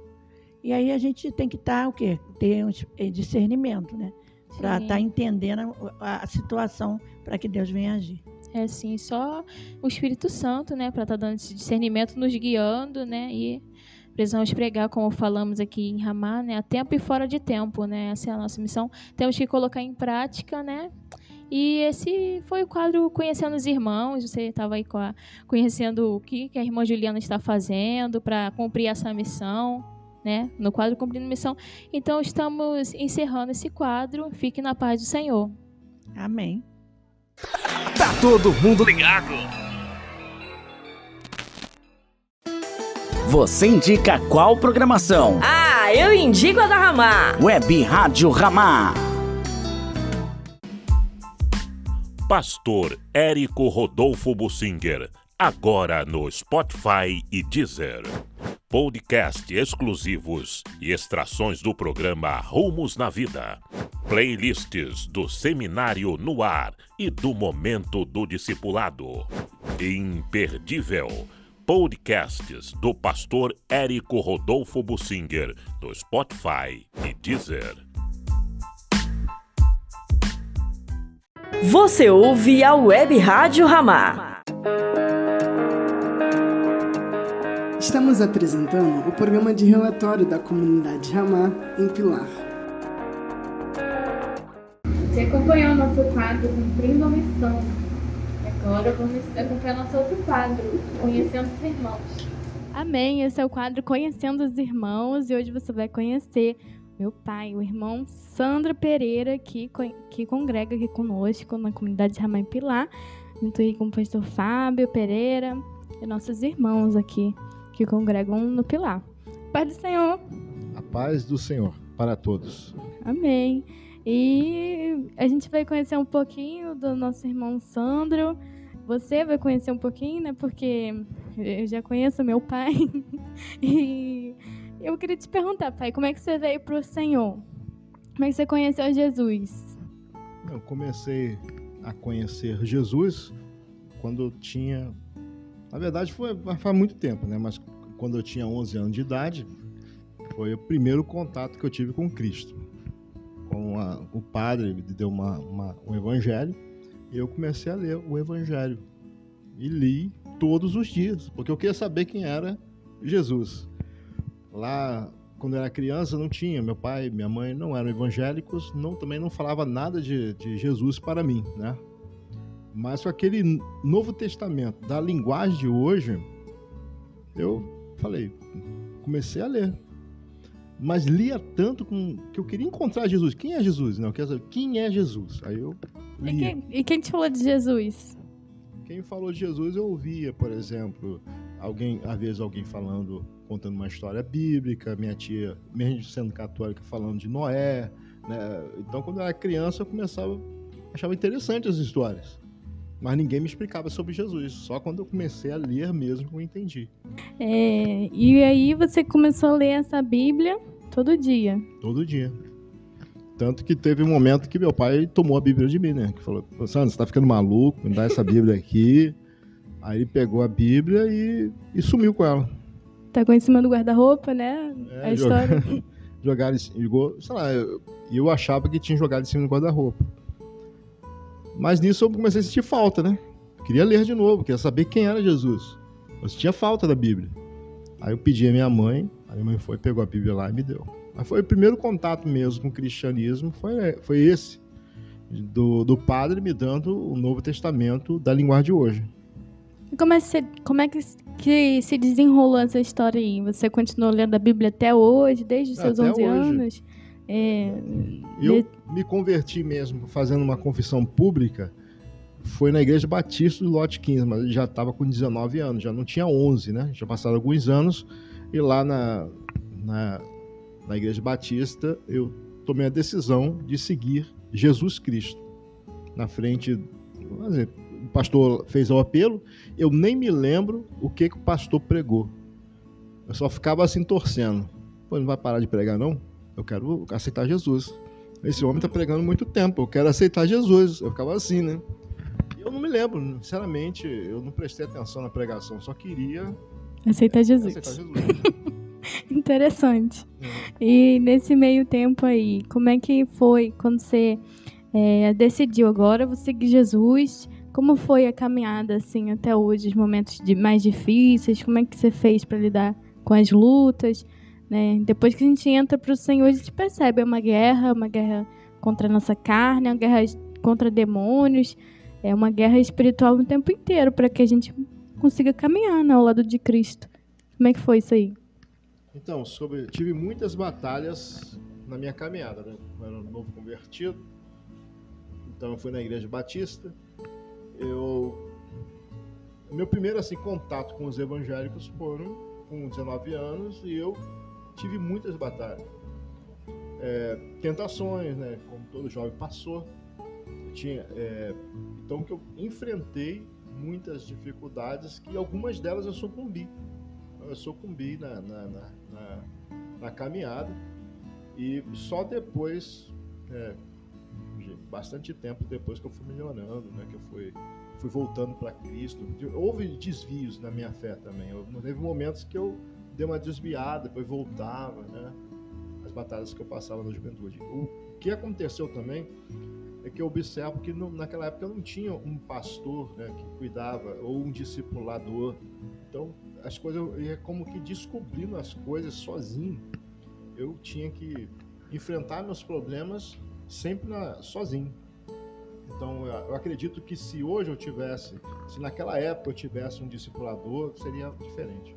E aí a gente tem que estar, ter um discernimento, né? Para estar entendendo a situação para que Deus venha agir. Sim, só o Espírito Santo, né? Para estar dando esse discernimento, nos guiando, né? E precisamos pregar, como falamos aqui em Ramá, né? A tempo e fora de tempo, né? Essa é a nossa missão. Temos que colocar em prática, né? E esse foi o quadro Conhecendo os Irmãos. Você estava aí conhecendo o que a irmã Juliana está fazendo para cumprir essa missão, né? No quadro Cumprindo Missão. Então, estamos encerrando esse quadro. Fique na paz do Senhor. Amém. Tá todo mundo ligado. Você indica qual programação? Eu indico a da Ramá. Web Rádio Ramá. Pastor Érico Rodolfo Bussinger, agora no Spotify e Deezer. Podcast exclusivos e extrações do programa Rumos na Vida. Playlists do Seminário no Ar e do Momento do Discipulado. Imperdível. Podcasts do pastor Érico Rodolfo Bussinger, no Spotify e Deezer. Você ouve a Web Rádio Ramá. Estamos apresentando o programa de relatório da comunidade Ramá em Pilar. Você acompanhou o nosso quadro Cumprindo a Missão. Agora vamos acompanhar nosso outro quadro, Conhecendo os Irmãos. Amém, esse é o quadro Conhecendo os Irmãos e hoje você vai conhecer meu pai, o irmão Sandro Pereira, que congrega aqui conosco na comunidade Ramá em Pilar, junto aí com o pastor Fábio Pereira e nossos irmãos aqui que congregam no Pilar. Paz do Senhor. A paz do Senhor para todos. Amém. E a gente vai conhecer um pouquinho do nosso irmão Sandro. Você vai conhecer um pouquinho, né? Porque eu já conheço meu pai. E eu queria te perguntar, pai, como é que você veio para o Senhor? Como é que você conheceu Jesus? Eu comecei a conhecer Jesus quando eu tinha... Na verdade, faz muito tempo, né? Mas quando eu tinha 11 anos de idade, foi o primeiro contato que eu tive com Cristo. O padre me deu um evangelho e eu comecei a ler o evangelho. E li todos os dias, porque eu queria saber quem era Jesus. Lá, quando eu era criança, não tinha. Meu pai e minha mãe não eram evangélicos, também não falava nada de Jesus para mim, né? Mas com aquele Novo Testamento, da linguagem de hoje, eu comecei a ler. Mas lia tanto que eu queria encontrar Jesus. Quem é Jesus? Não, eu quero saber quem é Jesus. Aí eu lia. E quem te falou de Jesus? Quem falou de Jesus eu ouvia, por exemplo, às vezes alguém contando uma história bíblica, minha tia, mesmo sendo católica, falando de Noé, né? Então, quando eu era criança, eu achava interessante as histórias. Mas ninguém me explicava sobre Jesus. Só quando eu comecei a ler mesmo que eu entendi. E aí você começou a ler essa Bíblia todo dia? Todo dia. Tanto que teve um momento que meu pai tomou a Bíblia de mim, né? Que falou, Sandro, você tá ficando maluco, me dá essa Bíblia aqui. Aí ele pegou a Bíblia e sumiu com ela. Tá com em cima do guarda-roupa, né? A história. Jogou, sei lá, eu achava que tinha jogado em cima do guarda-roupa. Mas nisso eu comecei a sentir falta, né? queria ler de novo, queria saber quem era Jesus. Eu tinha falta da Bíblia. Aí eu pedi a minha mãe foi, pegou a Bíblia lá e me deu. Mas foi o primeiro contato mesmo com o cristianismo, foi esse, do padre me dando o Novo Testamento da linguagem de hoje. E como é que se desenrolou essa história aí? Você continuou lendo a Bíblia até hoje, desde os seus 11 anos? Eu me converti mesmo, fazendo uma confissão pública, foi na Igreja Batista do Lote 15, mas eu já estava com 19 anos, já não tinha 11, né? Já passaram alguns anos, e lá na Igreja Batista eu tomei a decisão de seguir Jesus Cristo. Na frente, o pastor fez o apelo, eu nem me lembro o que o pastor pregou. Eu só ficava assim torcendo. Pô, não vai parar de pregar não? Eu quero aceitar Jesus. Esse homem está pregando muito tempo, eu quero aceitar Jesus. Eu ficava assim, né? Eu não me lembro, sinceramente, eu não prestei atenção na pregação, só queria aceitar Jesus. Interessante. E nesse meio tempo aí, como é que foi quando você decidiu agora vou seguir Jesus? Como foi a caminhada assim até hoje, os momentos mais difíceis? Como é que você fez para lidar com as lutas? Né? Depois que a gente entra para o Senhor, a gente percebe uma guerra contra a nossa carne, uma guerra contra demônios, é uma guerra espiritual o tempo inteiro para que a gente consiga caminhar, né, ao lado de Cristo. Como é que foi isso aí? Então, tive muitas batalhas na minha caminhada, né? Eu era um novo convertido, então eu fui na Igreja Batista. Meu primeiro assim, contato com os evangélicos foram com 19 anos e eu tive muitas batalhas. Tentações, né? Como todo jovem passou. Então que eu enfrentei muitas dificuldades que algumas delas eu sucumbi. Na caminhada e só depois, bastante tempo depois que eu fui melhorando, né, que eu fui voltando para Cristo. Houve desvios na minha fé também. Teve momentos que eu dei uma desviada, depois voltava, né, as batalhas que eu passava na juventude. O que aconteceu também é que eu observo que naquela época eu não tinha um pastor, né, que cuidava, ou um discipulador. Então as coisas, eu ia como que descobrindo as coisas sozinho. Eu tinha que enfrentar meus problemas sempre sozinho. Então eu acredito que se naquela época eu tivesse um discipulador, seria diferente.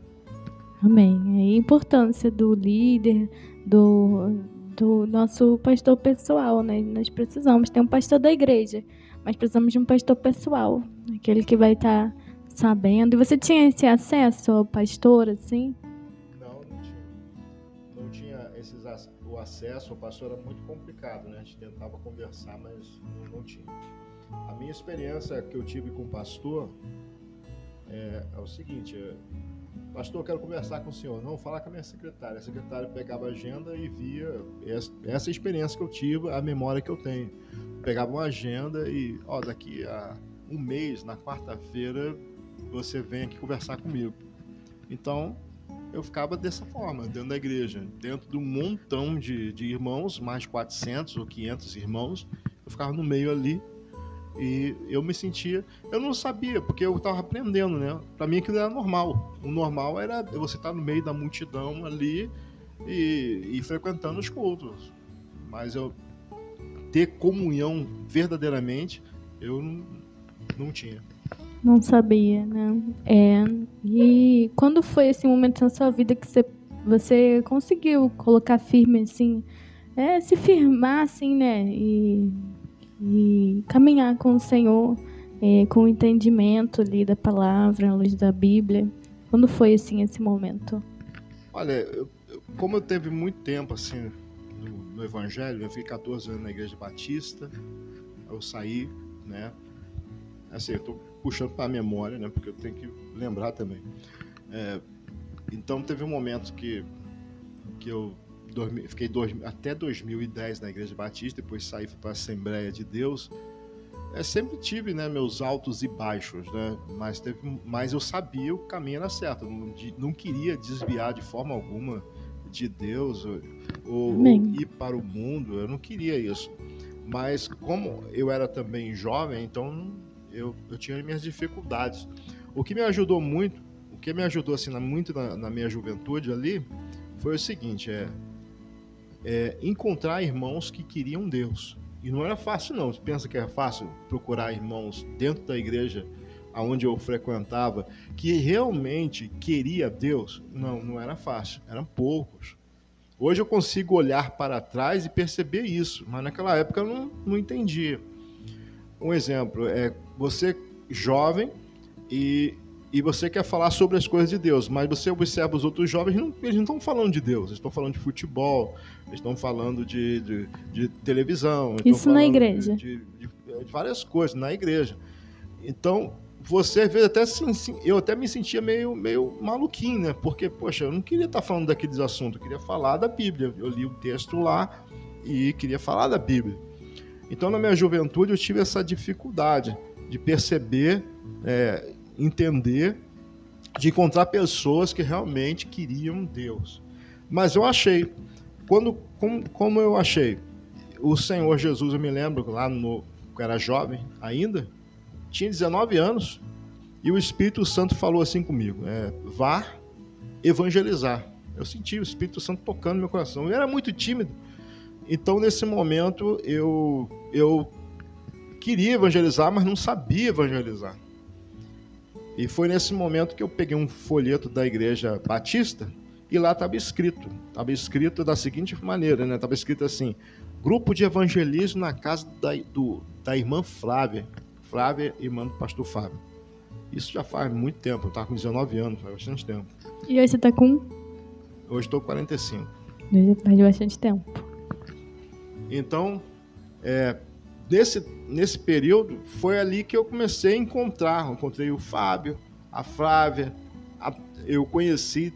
Amém. É a importância do líder, do nosso pastor pessoal, né? Nós precisamos ter um pastor da igreja, mas precisamos de um pastor pessoal, aquele que vai estar sabendo. E você tinha esse acesso ao pastor, assim? Não tinha o acesso ao pastor, era muito complicado, né? A gente tentava conversar, mas não tinha. A minha experiência que eu tive com o pastor é o seguinte: pastor, eu quero conversar com o senhor. Não, falar com a minha secretária. A secretária pegava a agenda e via essa experiência que eu tive, a memória que eu tenho. Pegava uma agenda e, daqui a um mês, na quarta-feira, você vem aqui conversar comigo. Então, eu ficava dessa forma, dentro da igreja. Dentro de um montão de irmãos, mais de 400 ou 500 irmãos, eu ficava no meio ali. E eu me sentia... Eu não sabia, porque eu estava aprendendo, né? Para mim aquilo era normal. O normal era você estar no meio da multidão ali e frequentando os cultos. Mas eu ter comunhão verdadeiramente, eu não tinha. Não sabia, né? E quando foi esse momento na sua vida que você conseguiu colocar firme, assim, se firmar, assim, né? E caminhar com o Senhor, com o entendimento ali da palavra, a luz da Bíblia. Quando foi, assim, esse momento? Olha, como eu teve muito tempo, assim, no Evangelho, eu fiquei 14 anos na Igreja Batista, eu saí, né? Assim, eu tô puxando para a memória, né? Porque eu tenho que lembrar também. Então, teve um momento que eu fiquei até 2010 na Igreja Batista, depois saí para a Assembleia de Deus. Sempre tive, né, meus altos e baixos, né? Mas eu sabia o caminho era certo. Não queria desviar de forma alguma de Deus ou ir para o mundo. Eu não queria isso. Mas como eu era também jovem, então eu tinha minhas dificuldades. O que me ajudou muito, assim, muito na minha juventude ali, foi o seguinte, encontrar irmãos que queriam Deus. E não era fácil, não. Você pensa que é fácil procurar irmãos dentro da igreja onde eu frequentava que realmente queria Deus? Não era fácil. Eram poucos. Hoje eu consigo olhar para trás e perceber isso, mas naquela época eu não entendia. Um exemplo é você jovem e você quer falar sobre as coisas de Deus, mas você observa os outros jovens, eles não estão falando de Deus, eles estão falando de futebol, eles estão falando de televisão. Isso na igreja. De várias coisas, na igreja. Então, você às vezes até eu até me sentia meio maluquinho, né? Porque, poxa, eu não queria estar falando daqueles assuntos, eu queria falar da Bíblia. Eu li o texto lá e queria falar da Bíblia. Então, na minha juventude, eu tive essa dificuldade de perceber, entender, de encontrar pessoas que realmente queriam Deus. Mas eu achei, como eu achei? O Senhor Jesus, eu me lembro, lá eu era jovem ainda, tinha 19 anos, e o Espírito Santo falou assim comigo, vá evangelizar. Eu senti o Espírito Santo tocando no meu coração. Eu era muito tímido, então nesse momento eu queria evangelizar, mas não sabia evangelizar. E foi nesse momento que eu peguei um folheto da Igreja Batista e lá estava escrito da seguinte maneira, né? Estava escrito assim: grupo de evangelismo na casa da irmã Flávia, irmã do pastor Fábio. Isso já faz muito tempo, eu estava com 19 anos, faz bastante tempo. E hoje você está com? Hoje estou com 45. Já faz bastante tempo. Então, nesse período, foi ali que eu comecei a encontrei o Fábio, a Flávia, eu conheci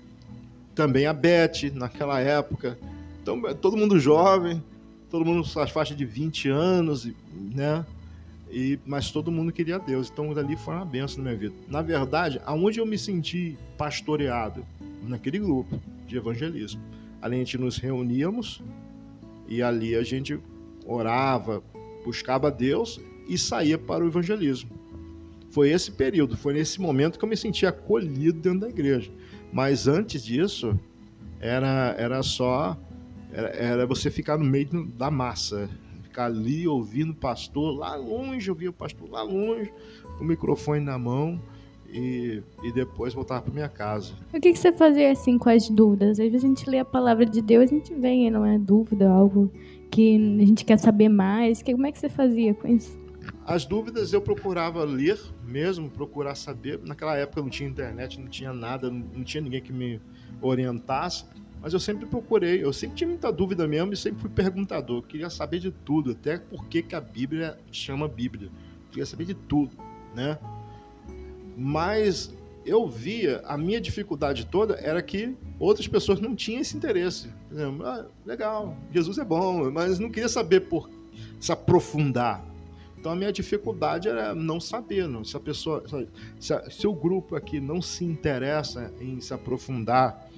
também a Beth naquela época. Então, todo mundo jovem, todo mundo nas faixas de 20 anos, né? Mas todo mundo queria Deus. Então, ali foi uma bênção na minha vida. Na verdade, aonde eu me senti pastoreado? Naquele grupo de evangelismo. Ali a gente nos reuníamos e ali a gente orava, buscava Deus e saía para o evangelismo. Foi esse período, foi nesse momento que eu me senti acolhido dentro da igreja. Mas antes disso, era você ficar no meio da massa, ficar ali ouvindo o pastor lá longe, eu via o pastor lá longe, com o microfone na mão, e depois voltava para minha casa. O que você fazia assim com as dúvidas? Às vezes a gente lê a palavra de Deus e a gente vem, não é dúvida, algo que a gente quer saber mais. Como é que você fazia com isso? As dúvidas eu procurava ler mesmo, procurar saber. Naquela época não tinha internet, não tinha nada, não tinha ninguém que me orientasse, mas eu sempre procurei, eu sempre tinha muita dúvida mesmo e sempre fui perguntador, eu queria saber de tudo, até por que a Bíblia chama Bíblia, eu queria saber de tudo, né? Mas eu via, a minha dificuldade toda era que outras pessoas não tinham esse interesse. Legal, Jesus é bom, mas não queria saber se aprofundar. Então a minha dificuldade era não saber, não. Se o grupo aqui não se interessa em se aprofundar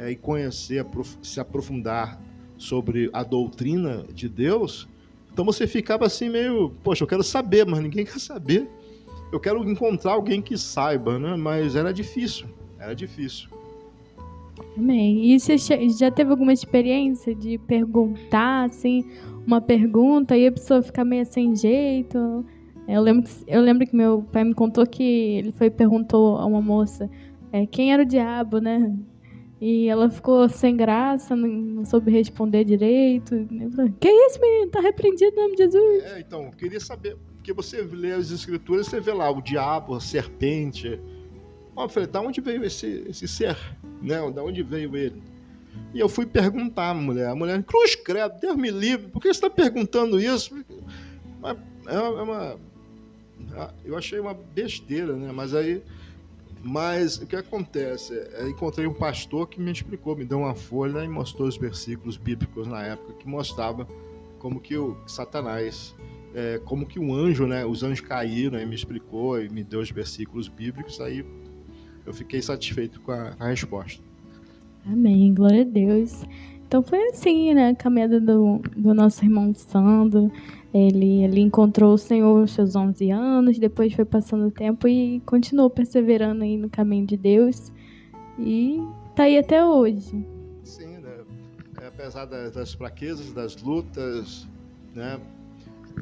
e conhecer, se aprofundar sobre a doutrina de Deus, então você ficava assim meio, poxa, eu quero saber, mas ninguém quer saber. Eu quero encontrar alguém que saiba, né? Mas era difícil. Amém. E você já teve alguma experiência de perguntar, assim, uma pergunta e a pessoa ficar meio sem jeito? Eu lembro que meu pai me contou que ele perguntou a uma moça quem era o diabo, né? E ela ficou sem graça, não soube responder direito. Eu falei, que isso, menino? Tá repreendido em nome de Jesus. Então, eu queria saber, porque você lê as escrituras, você vê lá o diabo, a serpente. Eu falei, da onde veio esse ser? Né? Da onde veio ele? E eu fui perguntar à mulher. A mulher, cruz credo, Deus me livre, por que você está perguntando isso? Eu achei uma besteira, né? Mas o que acontece? Eu encontrei um pastor que me explicou, me deu uma folha e mostrou os versículos bíblicos na época, que mostrava como que o Satanás, como que um anjo, né? Os anjos caíram, aí me explicou e me deu os versículos bíblicos, aí eu fiquei satisfeito com a resposta. Amém, glória a Deus. Então foi assim, né? A caminhada do nosso irmão Sandro. Ele encontrou o Senhor aos seus 11 anos, depois foi passando o tempo e continuou perseverando aí no caminho de Deus. E tá aí até hoje. Sim, né? Apesar das fraquezas, das lutas, né?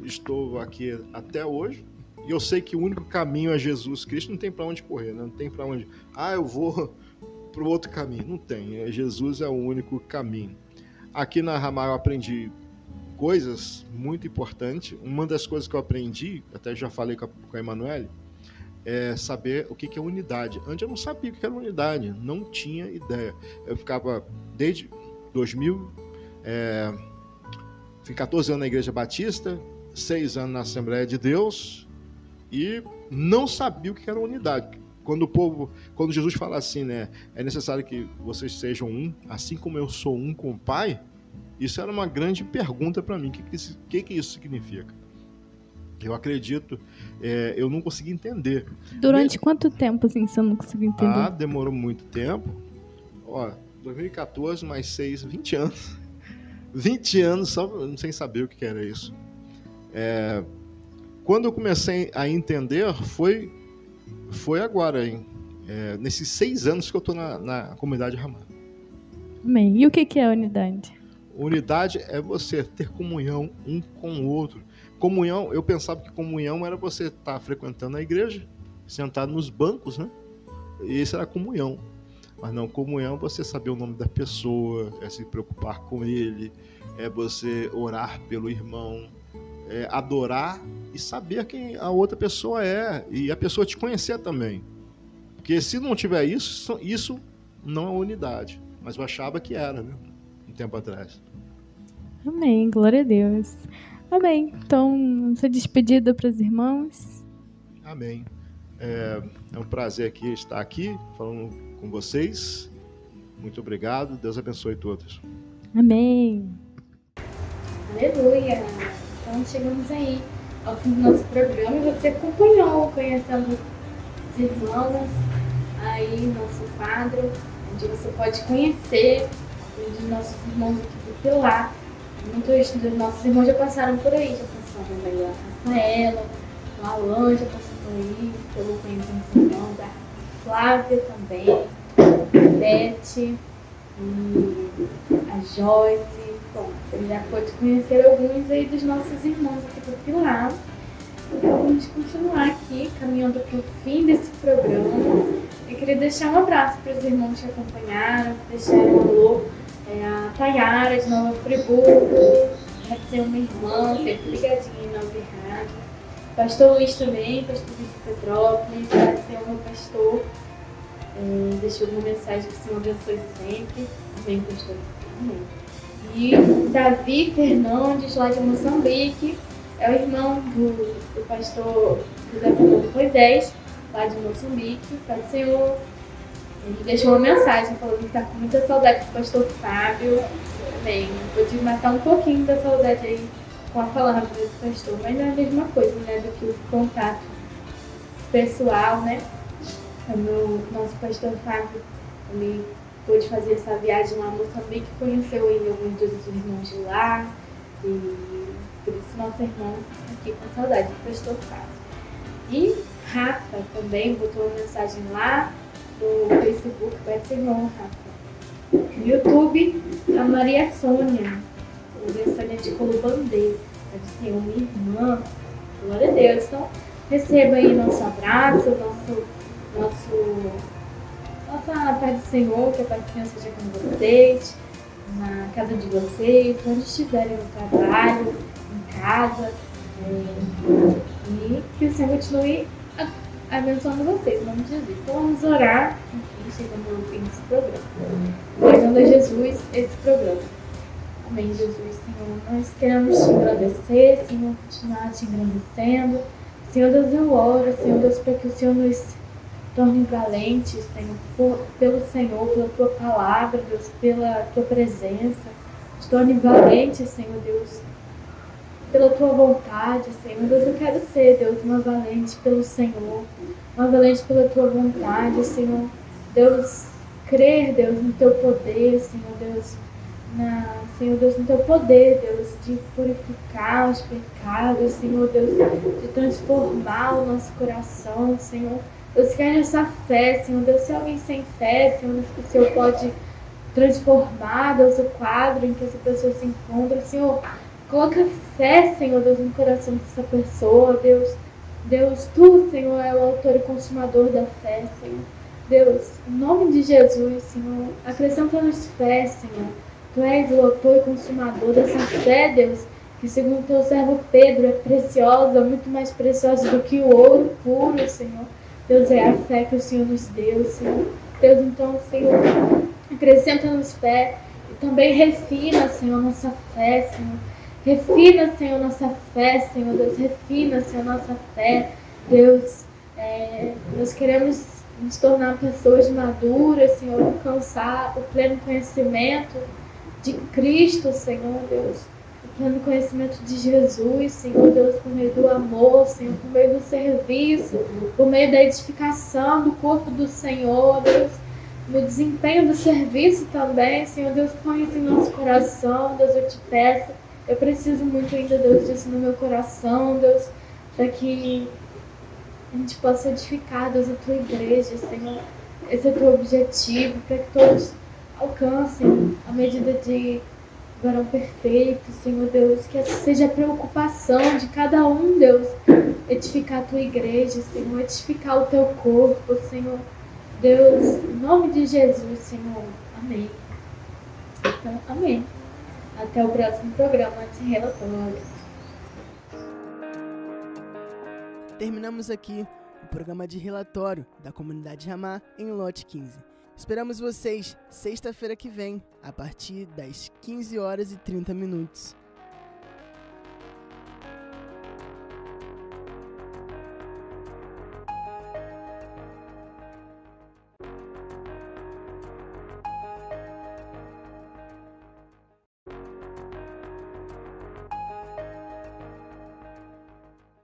Estou aqui até hoje. E eu sei que o único caminho é Jesus Cristo, não tem para onde correr, né? Não tem para onde... eu vou para o outro caminho. Não tem. Jesus é o único caminho. Aqui na Ramá eu aprendi coisas muito importantes. Uma das coisas que eu aprendi, até já falei com a Emanuele, é saber o que é unidade. Antes eu não sabia o que era unidade, não tinha ideia. Eu ficava desde 2000, fui 14 anos na Igreja Batista, 6 anos na Assembleia de Deus e não sabia o que era unidade. Quando Jesus fala assim, né, é necessário que vocês sejam um, assim como eu sou um com o Pai, isso era uma grande pergunta para mim. O que isso significa? Eu acredito, eu não consegui entender. Durante quanto tempo assim, você não conseguiu entender? Demorou muito tempo. 2014 mais 6, 20 anos. 20 anos só sem saber o que era isso. Quando eu comecei a entender, foi agora, hein? Nesses 6 anos que eu estou na comunidade Ramá. Amém. E o que é a unidade? Unidade é você ter comunhão um com o outro. Comunhão, eu pensava que comunhão era você estar frequentando a igreja, sentado nos bancos, né? E isso era comunhão. Mas não, comunhão é você saber o nome da pessoa, é se preocupar com ele, é você orar pelo irmão, é adorar e saber quem a outra pessoa é e a pessoa te conhecer também. Porque se não tiver isso não é unidade. Mas eu achava que era, né? Um tempo atrás. Amém, glória a Deus. Amém. Então, essa despedida para os irmãos. Amém. É um prazer estar aqui falando com vocês. Muito obrigado. Deus abençoe todos. Amém. Aleluia. Então, chegamos aí ao fim do nosso programa e você acompanhou, conhecendo os irmãos, aí nosso quadro, onde você pode conhecer os nossos irmãos aqui do Pilar. Muitos dos nossos irmãos já passaram por aí, já passaram aí a Rafaela, o Alan já passou por aí, pelo conhecimento da Flávia também, a Beth, e a Joyce. Bom, você já pode conhecer alguns aí dos nossos irmãos aqui do Pilar. Então vamos continuar aqui, caminhando para o fim desse programa. Eu queria deixar um abraço para os irmãos que acompanharam, deixar um alô. A Tayara de Nova Friburgo, vai ser uma irmã, sempre ligadinha em Nova Rádio. Pastor Luiz também, pastor Luiz de Petrópolis, vai ser o meu pastor. Deixou uma mensagem que o Senhor abençoe sempre. Amém, pastor. Amém. E Davi Fernandes, lá de Moçambique, é o irmão do pastor José Fernando Moisés, lá de Moçambique. Pai do Senhor. Ele deixou uma mensagem falando que está com muita saudade do pastor Fábio. Amém. Pude matar um pouquinho da saudade aí com a palavra do pastor, mas não é a mesma coisa, né, do que o contato pessoal, né? O nosso pastor Fábio, ele pôde fazer essa viagem lá em Moçambique, conheceu aí alguns dos irmãos de lá, e por isso nosso irmão aqui com saudade do pastor Fábio. E Rafa também botou uma mensagem lá no Facebook, vai ser irmão Rafa. No YouTube, a Maria Sônia, a Sônia de Colubandê, vai ser uma irmã. Glória a Deus. Então, receba aí nosso abraço, nossa paz do Senhor, que a paz do Senhor seja com vocês, na casa de vocês, onde estiverem no trabalho, em casa, e que o Senhor continue abençoando vocês, em nome de Jesus. Então vamos orar aqui, chegando ao fim desse programa. Guardando a Jesus esse programa. Amém, Jesus, Senhor. Nós queremos te agradecer, Senhor, continuar te engrandecendo. Senhor Deus, eu oro, Senhor Deus, para que o Senhor nos torne valentes, Senhor, pelo Senhor, pela tua palavra, Deus, pela tua presença. Nos torne valentes, Senhor Deus, pela tua vontade, Senhor. Deus, eu quero ser, Deus, uma valente pelo Senhor, uma valente pela tua vontade, Senhor. Deus, crer, Deus, no teu poder, Senhor Deus, Senhor Deus, no teu poder, Deus, de purificar os pecados, Senhor Deus, de transformar o nosso coração, Senhor. Deus, que haja essa fé, Senhor Deus, se alguém sem fé, Senhor, o Senhor pode transformar, Deus, o quadro em que essa pessoa se encontra, Senhor. Coloca fé, Senhor Deus, no coração dessa pessoa, Deus. Deus, Tu, Senhor, é o autor e consumador da fé, Senhor. Deus, em nome de Jesus, Senhor, acrescenta-nos fé, Senhor. Tu és o autor e consumador dessa fé, Deus, que segundo teu servo Pedro é preciosa, muito mais preciosa do que o ouro puro, Senhor. Deus, é a fé que o Senhor nos deu, Senhor. Deus, então, Senhor, acrescenta-nos fé e também refina, Senhor, nossa fé, Senhor. Refina, Senhor, nossa fé, Senhor Deus. Refina, Senhor, nossa fé. Deus, nós queremos nos tornar pessoas maduras, Senhor, alcançar o pleno conhecimento de Cristo, Senhor Deus. O pleno conhecimento de Jesus, Senhor Deus, por meio do amor, Senhor, por meio do serviço, por meio da edificação do corpo do Senhor, Deus. No desempenho do serviço também, Senhor Deus, põe isso em nosso coração, Deus, eu te peço. Eu preciso muito ainda, Deus, disso no meu coração, Deus, para que a gente possa edificar, Deus, a Tua igreja, Senhor. Esse é o Teu objetivo, para que todos alcancem a medida de varão perfeito, Senhor Deus. Que essa seja a preocupação de cada um, Deus, edificar a Tua igreja, Senhor, edificar o Teu corpo, Senhor. Deus, em nome de Jesus, Senhor. Amém. Então, amém. Até o próximo programa de relatório. Terminamos aqui o programa de relatório da comunidade Ramá em lote 15. Esperamos vocês sexta-feira que vem, a partir das 15h30.